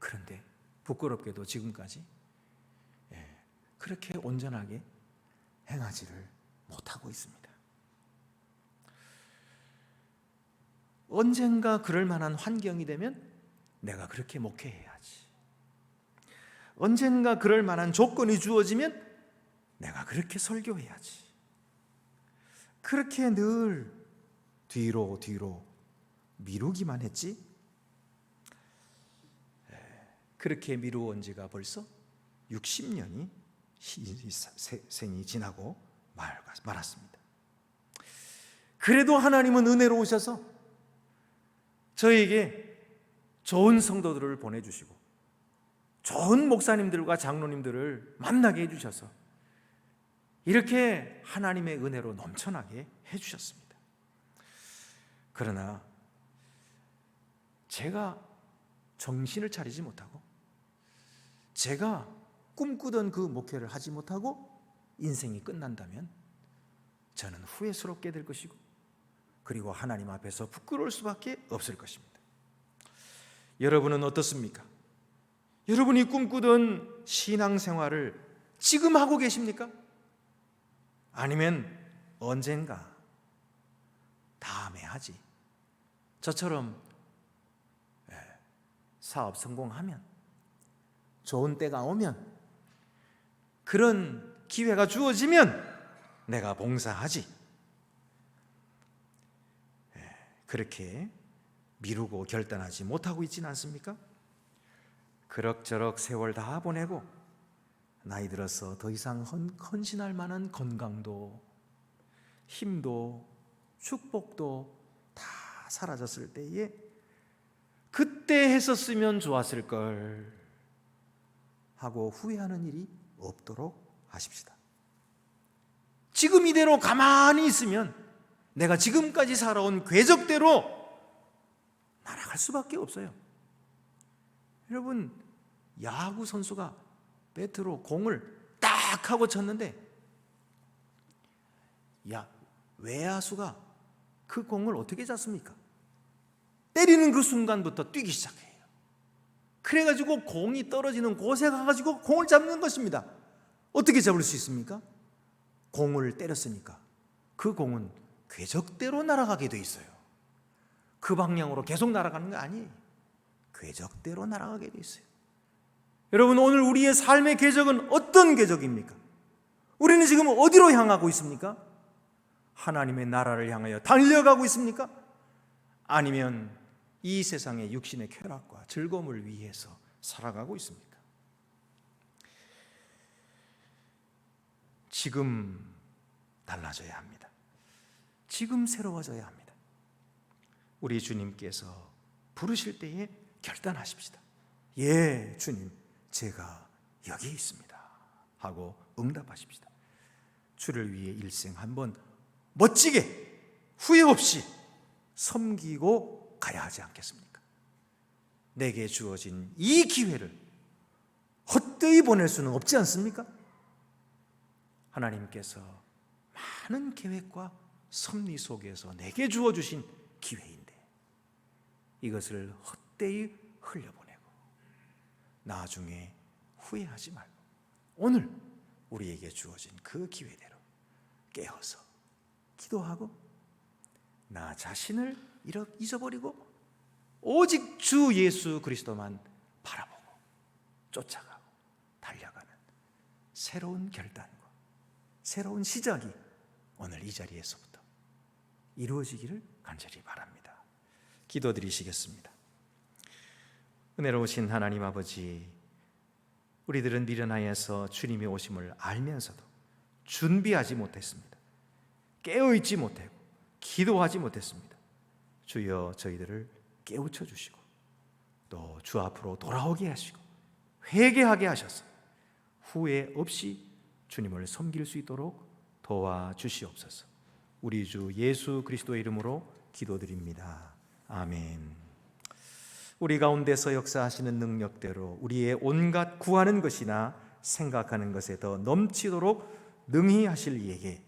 그런데 부끄럽게도 지금까지 그렇게 온전하게 행하지를 못하고 있습니다. 언젠가 그럴 만한 환경이 되면 내가 그렇게 목회해야지, 언젠가 그럴 만한 조건이 주어지면 내가 그렇게 설교해야지, 그렇게 늘 뒤로 미루기만 했지. 그렇게 미루온 지가 벌써 60년이 생이 지나고 말았습니다. 그래도 하나님은 은혜로우셔서 저에게 좋은 성도들을 보내주시고 좋은 목사님들과 장로님들을 만나게 해주셔서 이렇게 하나님의 은혜로 넘쳐나게 해주셨습니다. 그러나 제가 정신을 차리지 못하고 제가 꿈꾸던 그 목회를 하지 못하고 인생이 끝난다면 저는 후회스럽게 될 것이고 그리고 하나님 앞에서 부끄러울 수밖에 없을 것입니다. 여러분은 어떻습니까? 여러분이 꿈꾸던 신앙생활을 지금 하고 계십니까? 아니면 언젠가 다음에 하지, 저처럼 사업 성공하면, 좋은 때가 오면, 그런 기회가 주어지면 내가 봉사하지, 그렇게 미루고 결단하지 못하고 있지는 않습니까? 그럭저럭 세월 다 보내고 나이 들어서 더 이상 헌신할 만한 건강도 힘도 축복도 다 사라졌을 때에 그때 했었으면 좋았을 걸 하고 후회하는 일이 없도록 하십시다. 지금 이대로 가만히 있으면 내가 지금까지 살아온 궤적대로 날아갈 수밖에 없어요. 여러분, 야구 선수가 배트로 공을 딱 하고 쳤는데 외야수가 그 공을 어떻게 잡습니까? 때리는 그 순간부터 뛰기 시작해요. 그래가지고 공이 떨어지는 곳에 가가지고 공을 잡는 것입니다. 어떻게 잡을 수 있습니까? 공을 때렸으니까 그 공은 궤적대로 날아가게 돼 있어요. 그 방향으로 계속 날아가는 거 아니에요. 궤적대로 날아가게 돼 있어요. 여러분, 오늘 우리의 삶의 궤적은 어떤 궤적입니까? 우리는 지금 어디로 향하고 있습니까? 하나님의 나라를 향하여 달려가고 있습니까? 아니면 이 세상의 육신의 쾌락과 즐거움을 위해서 살아가고 있습니까? 지금 달라져야 합니다. 지금 새로워져야 합니다. 우리 주님께서 부르실 때에 결단하십시다. 예, 주님, 제가 여기 있습니다 하고 응답하십시다. 주를 위해 일생 한번 멋지게 후회 없이 섬기고 가야 하지 않겠습니까? 내게 주어진 이 기회를 헛되이 보낼 수는 없지 않습니까? 하나님께서 많은 계획과 섭리 속에서 내게 주어주신 기회인데 이것을 헛되이 흘려보내고 나중에 후회하지 말고 오늘 우리에게 주어진 그 기회대로 깨어서 기도하고 나 자신을 잊어버리고 오직 주 예수 그리스도만 바라보고 쫓아가고 달려가는 새로운 결단과 새로운 시작이 오늘 이 자리에서부터 이루어지기를 간절히 바랍니다. 기도드리시겠습니다. 은혜로우신 하나님 아버지, 우리들은 미련하여서 주님의 오심을 알면서도 준비하지 못했습니다. 깨어있지 못하고 기도하지 못했습니다. 주여, 저희들을 깨우쳐 주시고 또 주 앞으로 돌아오게 하시고 회개하게 하셔서 후회 없이 주님을 섬길 수 있도록 도와주시옵소서. 우리 주 예수 그리스도의 이름으로 기도드립니다. 아멘. 우리 가운데서 역사하시는 능력대로 우리의 온갖 구하는 것이나 생각하는 것에 더 넘치도록 능히 하실 이에게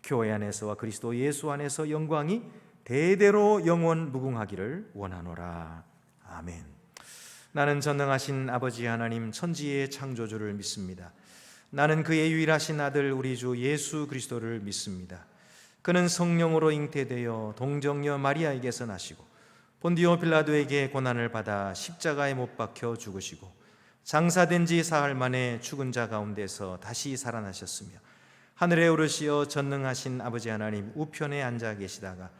교회 안에서와 그리스도 예수 안에서 영광이 대대로 영원 무궁하기를 원하노라. 아멘. 나는 전능하신 아버지 하나님 천지의 창조주를 믿습니다. 나는 그의 유일하신 아들 우리 주 예수 그리스도를 믿습니다. 그는 성령으로 잉태되어 동정녀 마리아에게서 나시고 본디오 빌라도에게 고난을 받아 십자가에 못 박혀 죽으시고 장사된 지 사흘 만에 죽은 자 가운데서 다시 살아나셨으며 하늘에 오르시어 전능하신 아버지 하나님 우편에 앉아 계시다가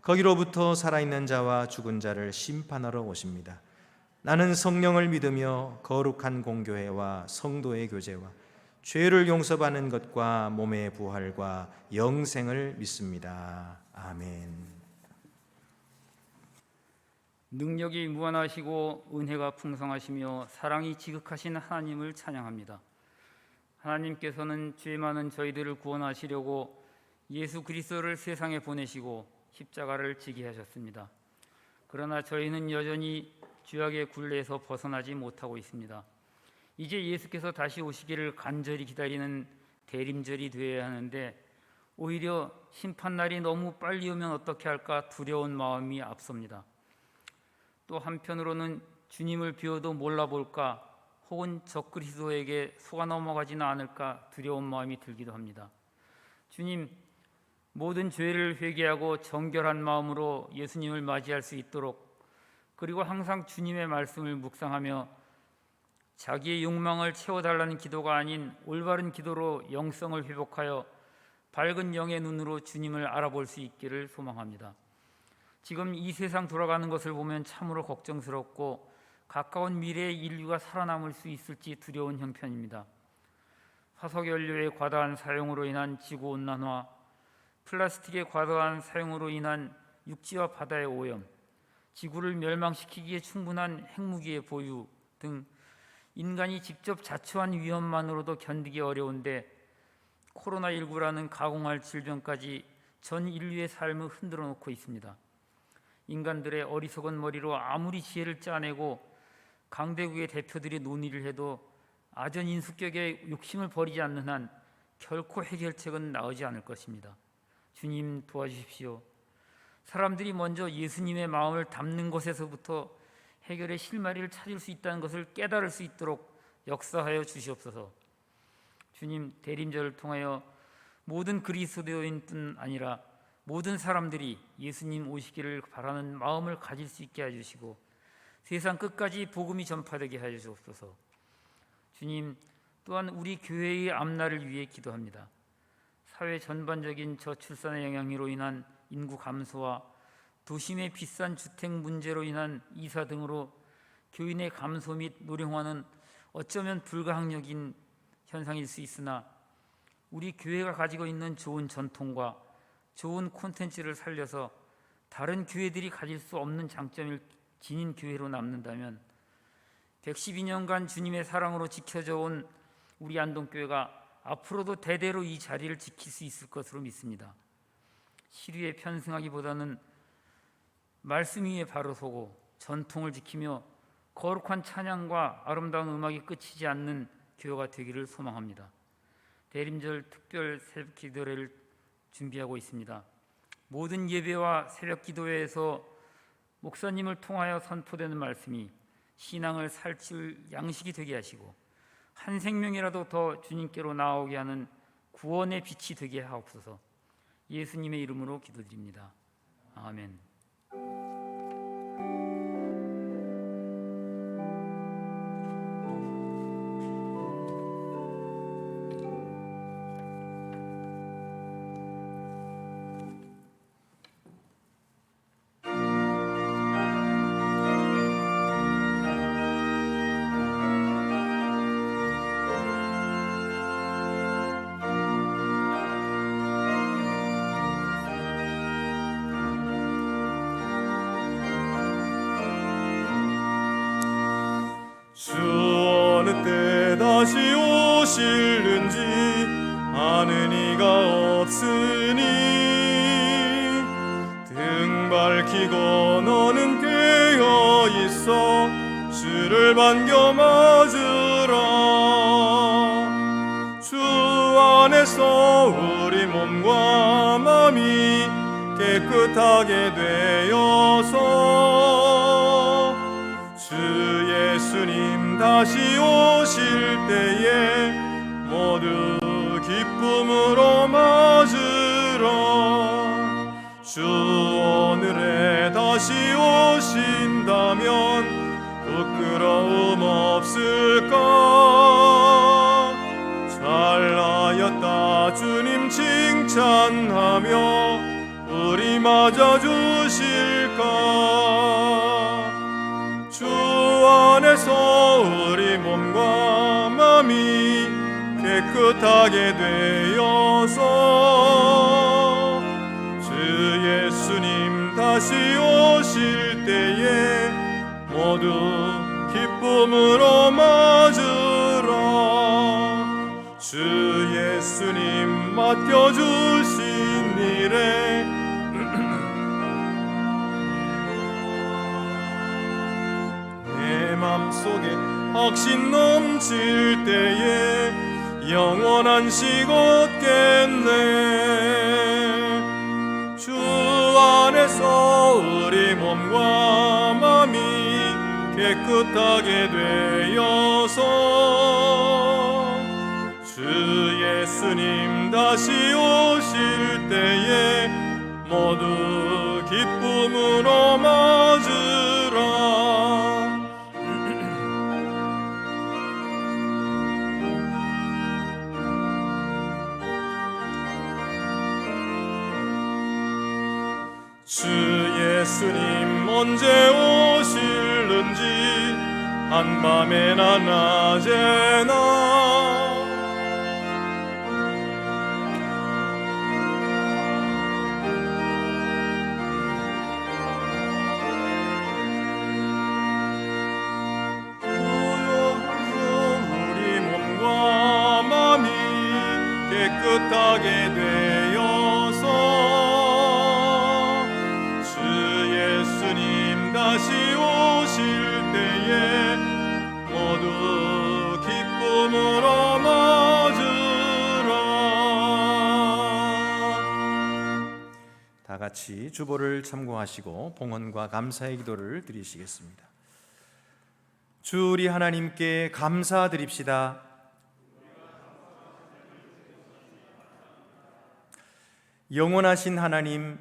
거기로부터 살아있는 자와 죽은 자를 심판하러 오십니다. 나는 성령을 믿으며 거룩한 공교회와 성도의 교제와 죄를 용서받는 것과 몸의 부활과 영생을 믿습니다. 아멘. 능력이 무한하시고 은혜가 풍성하시며 사랑이 지극하신 하나님을 찬양합니다. 하나님께서는 죄 많은 저희들을 구원하시려고 예수 그리스도를 세상에 보내시고 십자가를 지게 하셨습니다. 그러나 저희는 여전히 죄악의 굴레에서 벗어나지 못하고 있습니다. 이제 예수께서 다시 오시기를 간절히 기다리는 대림절이 되어야 하는데 오히려 심판날이 너무 빨리 오면 어떻게 할까 두려운 마음이 앞섭니다. 또 한편으로는 주님을 비워도 몰라볼까 혹은 적그리스도에게 속아 넘어가지는 않을까 두려운 마음이 들기도 합니다. 주님, 모든 죄를 회개하고 정결한 마음으로 예수님을 맞이할 수 있도록 그리고 항상 주님의 말씀을 묵상하며 자기의 욕망을 채워달라는 기도가 아닌 올바른 기도로 영성을 회복하여 밝은 영의 눈으로 주님을 알아볼 수 있기를 소망합니다. 지금 이 세상 돌아가는 것을 보면 참으로 걱정스럽고 가까운 미래에 인류가 살아남을 수 있을지 두려운 형편입니다. 화석연료의 과다한 사용으로 인한 지구온난화, 플라스틱의 과다한 사용으로 인한 육지와 바다의 오염, 지구를 멸망시키기에 충분한 핵무기의 보유 등 인간이 직접 자초한 위험만으로도 견디기 어려운데 코로나19라는 가공할 질병까지 전 인류의 삶을 흔들어 놓고 있습니다. 인간들의 어리석은 머리로 아무리 지혜를 짜내고 강대국의 대표들이 논의를 해도 아전인수격의 욕심을 버리지 않는 한 결코 해결책은 나오지 않을 것입니다. 주님 도와주십시오. 사람들이 먼저 예수님의 마음을 담는 것에서부터 해결의 실마리를 찾을 수 있다는 것을 깨달을 수 있도록 역사하여 주시옵소서. 주님, 대림절을 통하여 모든 그리스도인뿐 아니라 모든 사람들이 예수님 오시기를 바라는 마음을 가질 수 있게 해주시고 세상 끝까지 복음이 전파되게 해주옵소서. 주님, 또한 우리 교회의 앞날을 위해 기도합니다. 사회 전반적인 저출산의 영향으로 인한 인구 감소와 도심의 비싼 주택 문제로 인한 이사 등으로 교인의 감소 및 노령화는 어쩌면 불가항력인 현상일 수 있으나 우리 교회가 가지고 있는 좋은 전통과 좋은 콘텐츠를 살려서 다른 교회들이 가질 수 없는 장점을 지닌 교회로 남는다면 112년간 주님의 사랑으로 지켜져 온 우리 안동교회가 앞으로도 대대로 이 자리를 지킬 수 있을 것으로 믿습니다. 시류에 편승하기보다는 말씀 위에 바로 서고 전통을 지키며 거룩한 찬양과 아름다운 음악이 끝이지 않는 교회가 되기를 소망합니다. 대림절 특별 새벽 기도회를 준비하고 있습니다. 모든 예배와 새벽 기도회에서 목사님을 통하여 선포되는 말씀이 신앙을 살칠 양식이 되게 하시고 한 생명이라도 더 주님께로 나아오게 하는 구원의 빛이 되게 하옵소서. 예수님의 이름으로 기도드립니다. 아멘. 주 어느 때 다시 오실는지 아는 이가 없으니 지키고 너는 깨어 있어 주를 반겨 맞으라. 주 안에서 우리 몸과 마음이 깨끗하게 되어서 주 예수님 다시 오실 때에 모두 기쁨으로 맞으라. 주 오늘에 다시 오신다면 부끄러움 없을까? 잘하였다 주님 칭찬하며 우리 맞아주실까? 주 안에서 우리 몸과 마음이 깨끗하게 되어서 주 예수님 다시 오실 때에 모두 기쁨으로 맞으라. 주 예수님 맡겨주신 일에 내 맘속에 확신 넘칠 때에 영원한 식 얻겠네. 주 안에서 우리 몸과 마음이 깨끗하게 되어서 주 예수님 다시 오실 때에 모두 기쁨으로 맞으라. 주 예수님 언제 오실는지 한밤에나 낮에나 우리 몸과 마음이 깨끗하게 되어서 다시 오실 때에 모두 기쁨으로 맞으라. 다 같이 주보를 참고하시고 봉헌과 감사의 기도를 드리시겠습니다. 주 우리 하나님께 감사드립시다. 영원하신 하나님,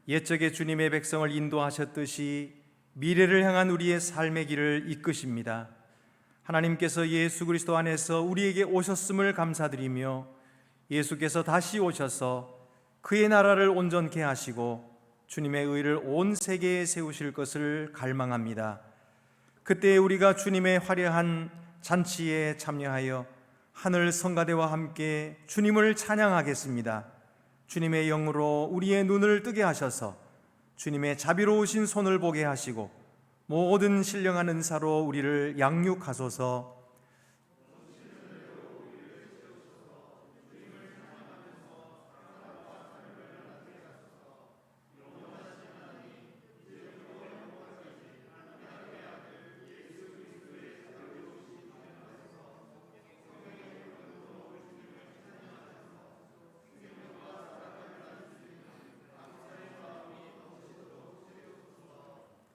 옛적에 주님의 백성을 인도하셨듯이 미래를 향한 우리의 삶의 길을 이끄십니다. 하나님께서 예수 그리스도 안에서 우리에게 오셨음을 감사드리며 예수께서 다시 오셔서 그의 나라를 온전케 하시고 주님의 의를 온 세계에 세우실 것을 갈망합니다. 그때 우리가 주님의 화려한 잔치에 참여하여 하늘 성가대와 함께 주님을 찬양하겠습니다. 주님의 영으로 우리의 눈을 뜨게 하셔서 주님의 자비로우신 손을 보게 하시고 모든 신령한 은사로 우리를 양육하소서.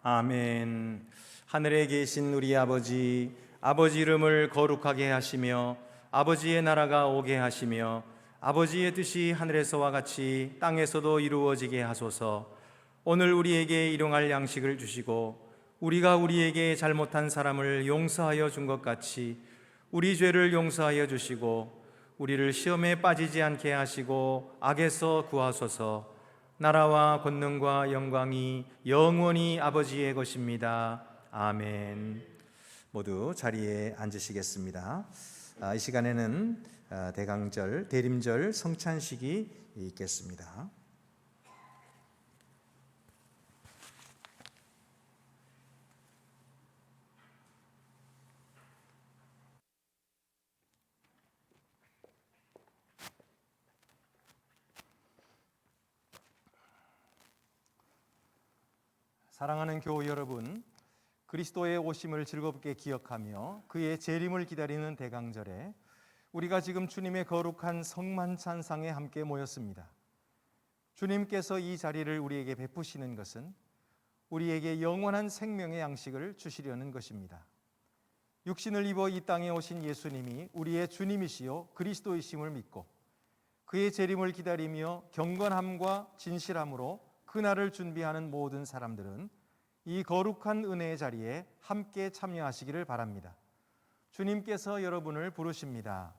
아멘. 하늘에 계신 우리 아버지, 아버지 이름을 거룩하게 하시며 아버지의 나라가 오게 하시며 아버지의 뜻이 하늘에서와 같이 땅에서도 이루어지게 하소서. 오늘 우리에게 일용할 양식을 주시고 우리가 우리에게 잘못한 사람을 용서하여 준 것 같이 우리 죄를 용서하여 주시고 우리를 시험에 빠지지 않게 하시고 악에서 구하소서. 나라와 권능과 영광이 영원히 아버지의 것입니다. 아멘. 모두 자리에 앉으시겠습니다. 이 시간에는 대강절, 대림절 성찬식이 있겠습니다. 사랑하는 교우 여러분, 그리스도의 오심을 즐겁게 기억하며 그의 재림을 기다리는 대강절에 우리가 지금 주님의 거룩한 성만찬상에 함께 모였습니다. 주님께서 이 자리를 우리에게 베푸시는 것은 우리에게 영원한 생명의 양식을 주시려는 것입니다. 육신을 입어 이 땅에 오신 예수님이 우리의 주님이시요 그리스도이심을 믿고 그의 재림을 기다리며 경건함과 진실함으로 그날을 준비하는 모든 사람들은 이 거룩한 은혜의 자리에 함께 참여하시기를 바랍니다. 주님께서 여러분을 부르십니다.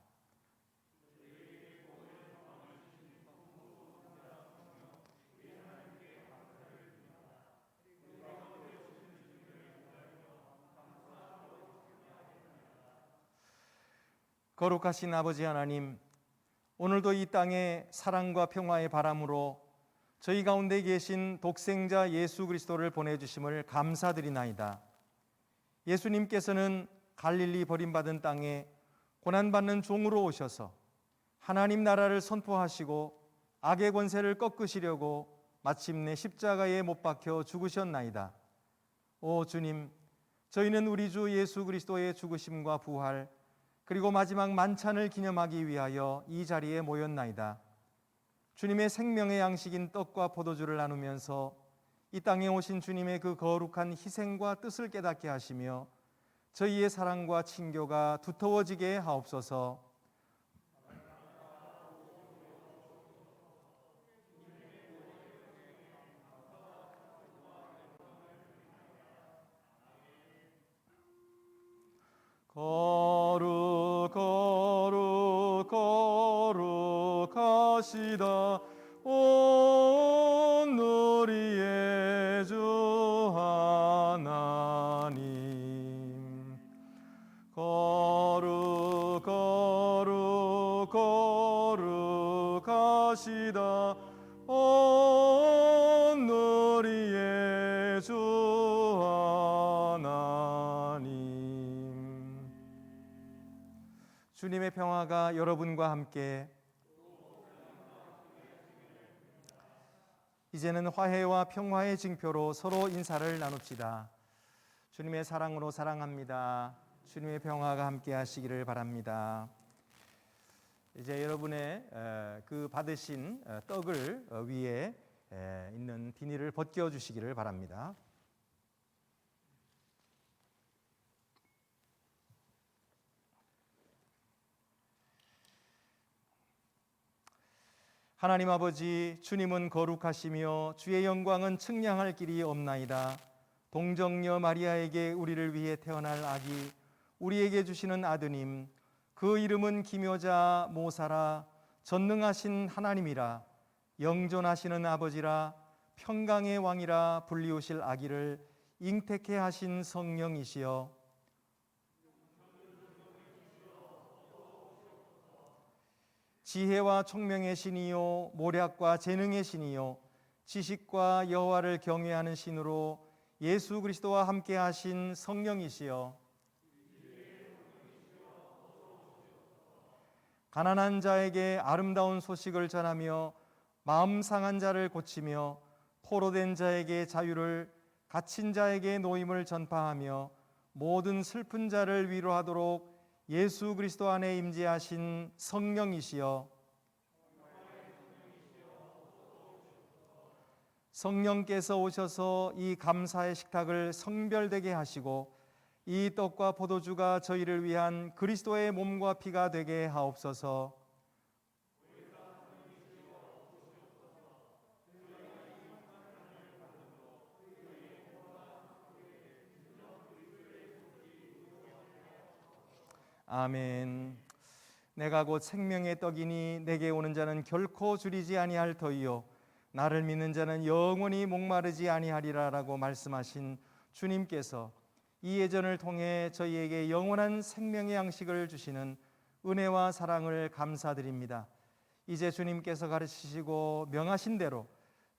거룩하신 아버지 하나님, 오늘도 이 땅에 사랑과 평화의 바람으로 저희 가운데 계신 독생자 예수 그리스도를 보내주심을 감사드리나이다. 예수님께서는 갈릴리 버림받은 땅에 고난받는 종으로 오셔서 하나님 나라를 선포하시고 악의 권세를 꺾으시려고 마침내 십자가에 못 박혀 죽으셨나이다. 오 주님, 저희는 우리 주 예수 그리스도의 죽으심과 부활 그리고 마지막 만찬을 기념하기 위하여 이 자리에 모였나이다. 주님의 생명의 양식인 떡과 포도주를 나누면서 이 땅에 오신 주님의 그 거룩한 희생과 뜻을 깨닫게 하시며 저희의 사랑과 친교가 두터워지게 하옵소서. 거룩하시다 온 우리의 주 하나님. 거룩하시다 온 우리의 주 하나님. 주님의 평화가 여러분과 함께. 이제는 화해와 평화의 징표로 서로 인사를 나눕시다. 주님의 사랑으로 사랑합니다. 주님의 평화가 함께 하시기를 바랍니다. 이제 여러분의 그 받으신 떡을 위에 있는 비닐을 벗겨 주시기를 바랍니다. 하나님 아버지, 주님은 거룩하시며 주의 영광은 측량할 길이 없나이다. 동정녀 마리아에게 우리를 위해 태어날 아기, 우리에게 주시는 아드님, 그 이름은 기묘자 모사라, 전능하신 하나님이라, 영존하시는 아버지라, 평강의 왕이라 불리우실 아기를 잉태케 하신 성령이시여, 지혜와 총명의 신이요 모략과 재능의 신이요 지식과 여호와를 경외하는 신으로 예수 그리스도와 함께 하신 성령이시여, 가난한 자에게 아름다운 소식을 전하며 마음 상한 자를 고치며 포로된 자에게 자유를, 갇힌 자에게 노임을 전파하며 모든 슬픈 자를 위로하도록 예수 그리스도 안에 임재하신 성령이시여, 성령께서 오셔서 이 감사의 식탁을 성별되게 하시고 이 떡과 포도주가 저희를 위한 그리스도의 몸과 피가 되게 하옵소서. 아멘. 내가 곧 생명의 떡이니 내게 오는 자는 결코 줄이지 아니할 터이요 나를 믿는 자는 영원히 목마르지 아니하리라라고 말씀하신 주님께서 이 예전을 통해 저희에게 영원한 생명의 양식을 주시는 은혜와 사랑을 감사드립니다. 이제 주님께서 가르치시고 명하신 대로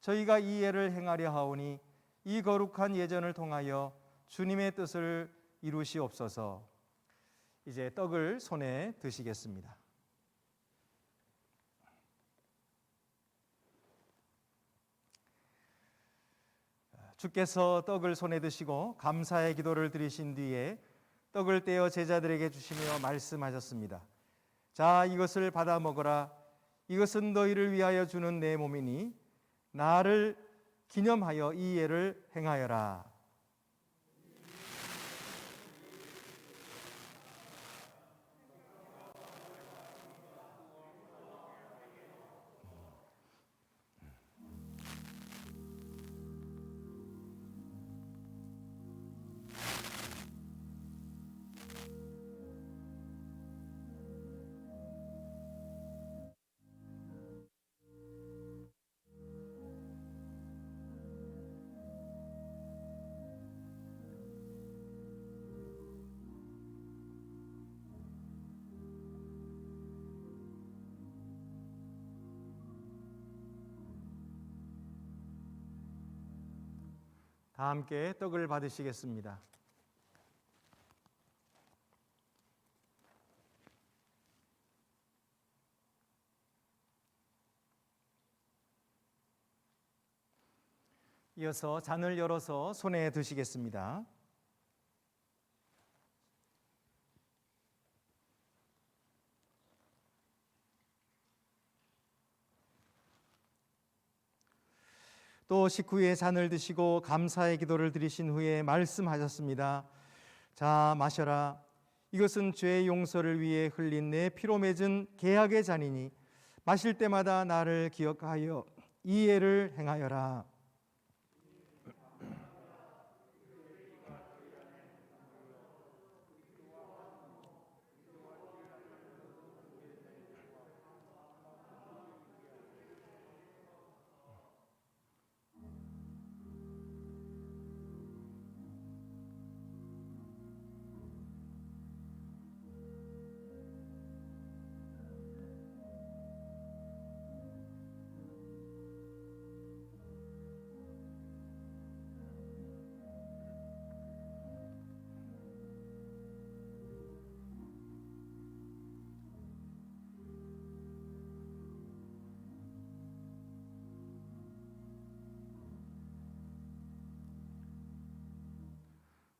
저희가 이 예를 행하려 하오니 이 거룩한 예전을 통하여 주님의 뜻을 이루시옵소서. 이제 떡을 손에 드시겠습니다. 주께서 떡을 손에 드시고 감사의 기도를 드리신 뒤에 떡을 떼어 제자들에게 주시며 말씀하셨습니다. 자, 이것을 받아 먹어라. 이것은 너희를 위하여 주는 내 몸이니 나를 기념하여 이 예를 행하여라. 다 함께 떡을 받으시겠습니다. 이어서 잔을 열어서 손에 드시겠습니다. 또 식후에 잔을 드시고 감사의 기도를 드리신 후에 말씀하셨습니다. 자, 마셔라. 이것은 죄의 용서를 위해 흘린 내 피로 맺은 계약의 잔이니 마실 때마다 나를 기억하여 이 예를 행하여라.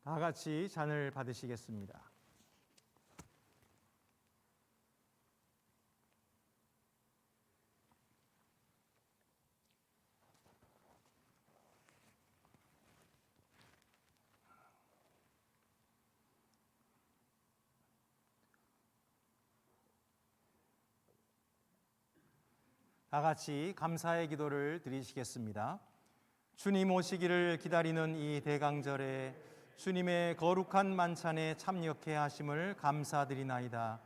다 같이 잔을 받으시겠습니다. 다 같이 감사의 기도를 드리시겠습니다. 주님 오시기를 기다리는 이 대강절에 주님의 거룩한 만찬에 참여케 하심을 감사드리나이다.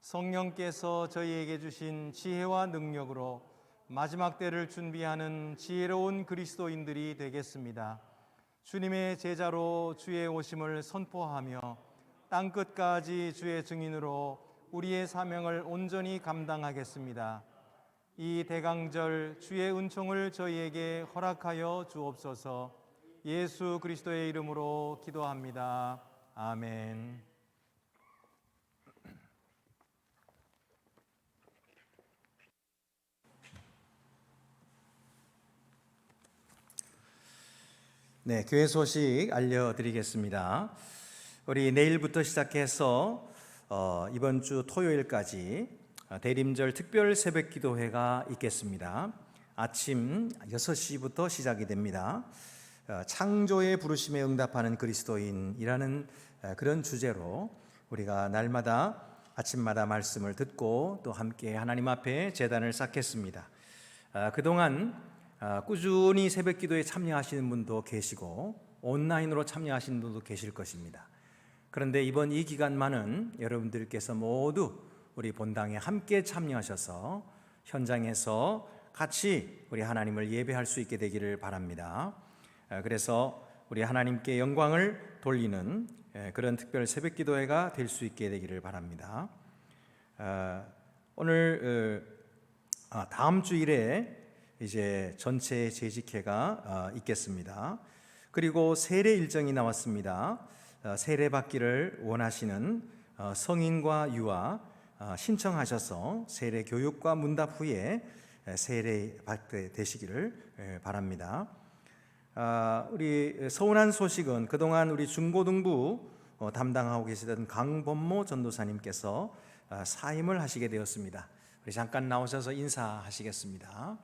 성령께서 저희에게 주신 지혜와 능력으로 마지막 때를 준비하는 지혜로운 그리스도인들이 되겠습니다. 주님의 제자로 주의 오심을 선포하며 땅끝까지 주의 증인으로 우리의 사명을 온전히 감당하겠습니다. 이 대강절 주의 은총을 저희에게 허락하여 주옵소서. 예수 그리스도의 이름으로 기도합니다. 아멘. 네, 교회 소식 알려드리겠습니다. 우리 내일부터 시작해서 이번 주 토요일까지 대림절 특별 새벽 기도회가 있겠습니다. 아침 6시부터 시작이 됩니다. 창조의 부르심에 응답하는 그리스도인이라는 그런 주제로 우리가 날마다 아침마다 말씀을 듣고 또 함께 하나님 앞에 제단을 쌓겠습니다. 그동안 꾸준히 새벽 기도에 참여하시는 분도 계시고 온라인으로 참여하시는 분도 계실 것입니다. 그런데 이번 이 기간만은 여러분들께서 모두 우리 본당에 함께 참여하셔서 현장에서 같이 우리 하나님을 예배할 수 있게 되기를 바랍니다. 그래서 우리 하나님께 영광을 돌리는 그런 특별 새벽 기도회가 될 수 있게 되기를 바랍니다. 오늘 다음 주일에 이제 전체 재직회가 있겠습니다. 그리고 세례 일정이 나왔습니다. 세례 받기를 원하시는 성인과 유아 신청하셔서 세례 교육과 문답 후에 세례 받게 되시기를 바랍니다. 우리 서운한 소식은 그동안 우리 중고등부 담당하고 계시던 강범모 전도사님께서 사임을 하시게 되었습니다. 우리 잠깐 나오셔서 인사하시겠습니다.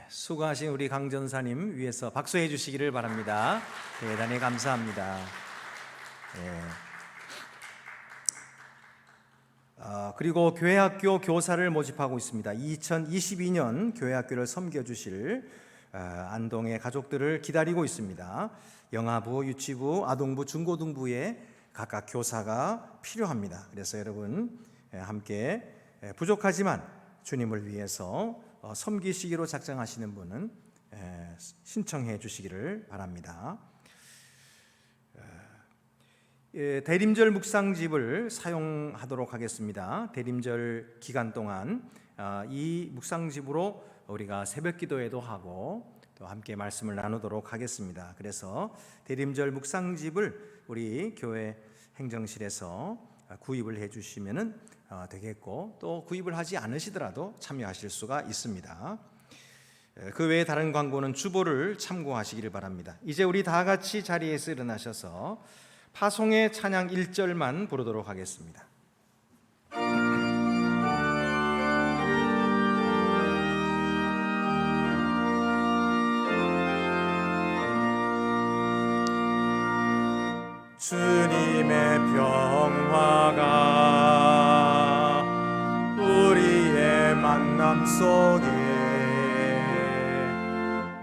수고하신 우리 강 전사님 위해서 박수해 주시기를 바랍니다. 대단히 감사합니다. 그리고 교회학교 교사를 모집하고 있습니다. 2022년 교회학교를 섬겨주실 안동의 가족들을 기다리고 있습니다. 영아부, 유치부, 아동부, 중고등부에 각각 교사가 필요합니다. 그래서 여러분 함께 부족하지만 주님을 위해서 섬기시기로 작정하시는 분은 신청해 주시기를 바랍니다. 대림절 묵상집을 사용하도록 하겠습니다. 대림절 기간 동안 이 묵상집으로 우리가 새벽 기도회도 하고 또 함께 말씀을 나누도록 하겠습니다. 그래서 대림절 묵상집을 우리 교회 행정실에서 구입을 해 주시면 되겠고, 또 구입을 하지 않으시더라도 참여하실 수가 있습니다. 그 외에 다른 광고는 주보를 참고하시기를 바랍니다. 이제 우리 다 같이 자리에서 일어나셔서 파송의 찬양 1절만 부르도록 하겠습니다. 주님의 평화가 우리의 만남 속에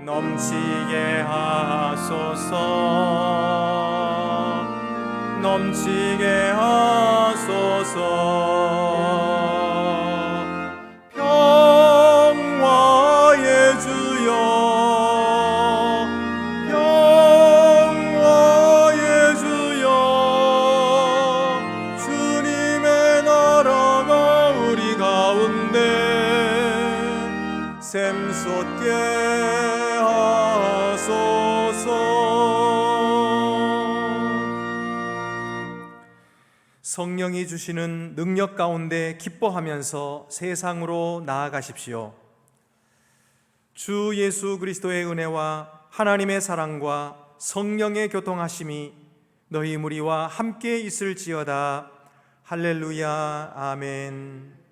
넘치게 하소서, 넘치게 하소서. 평화의 주여, 평화의 주여, 주님의 나라가 우리 가운데 샘솟게 하소서. 성령이 주시는 능력 가운데 기뻐하면서 세상으로 나아가십시오. 주 예수 그리스도의 은혜와 하나님의 사랑과 성령의 교통하심이 너희 무리와 함께 있을지어다. 할렐루야. 아멘.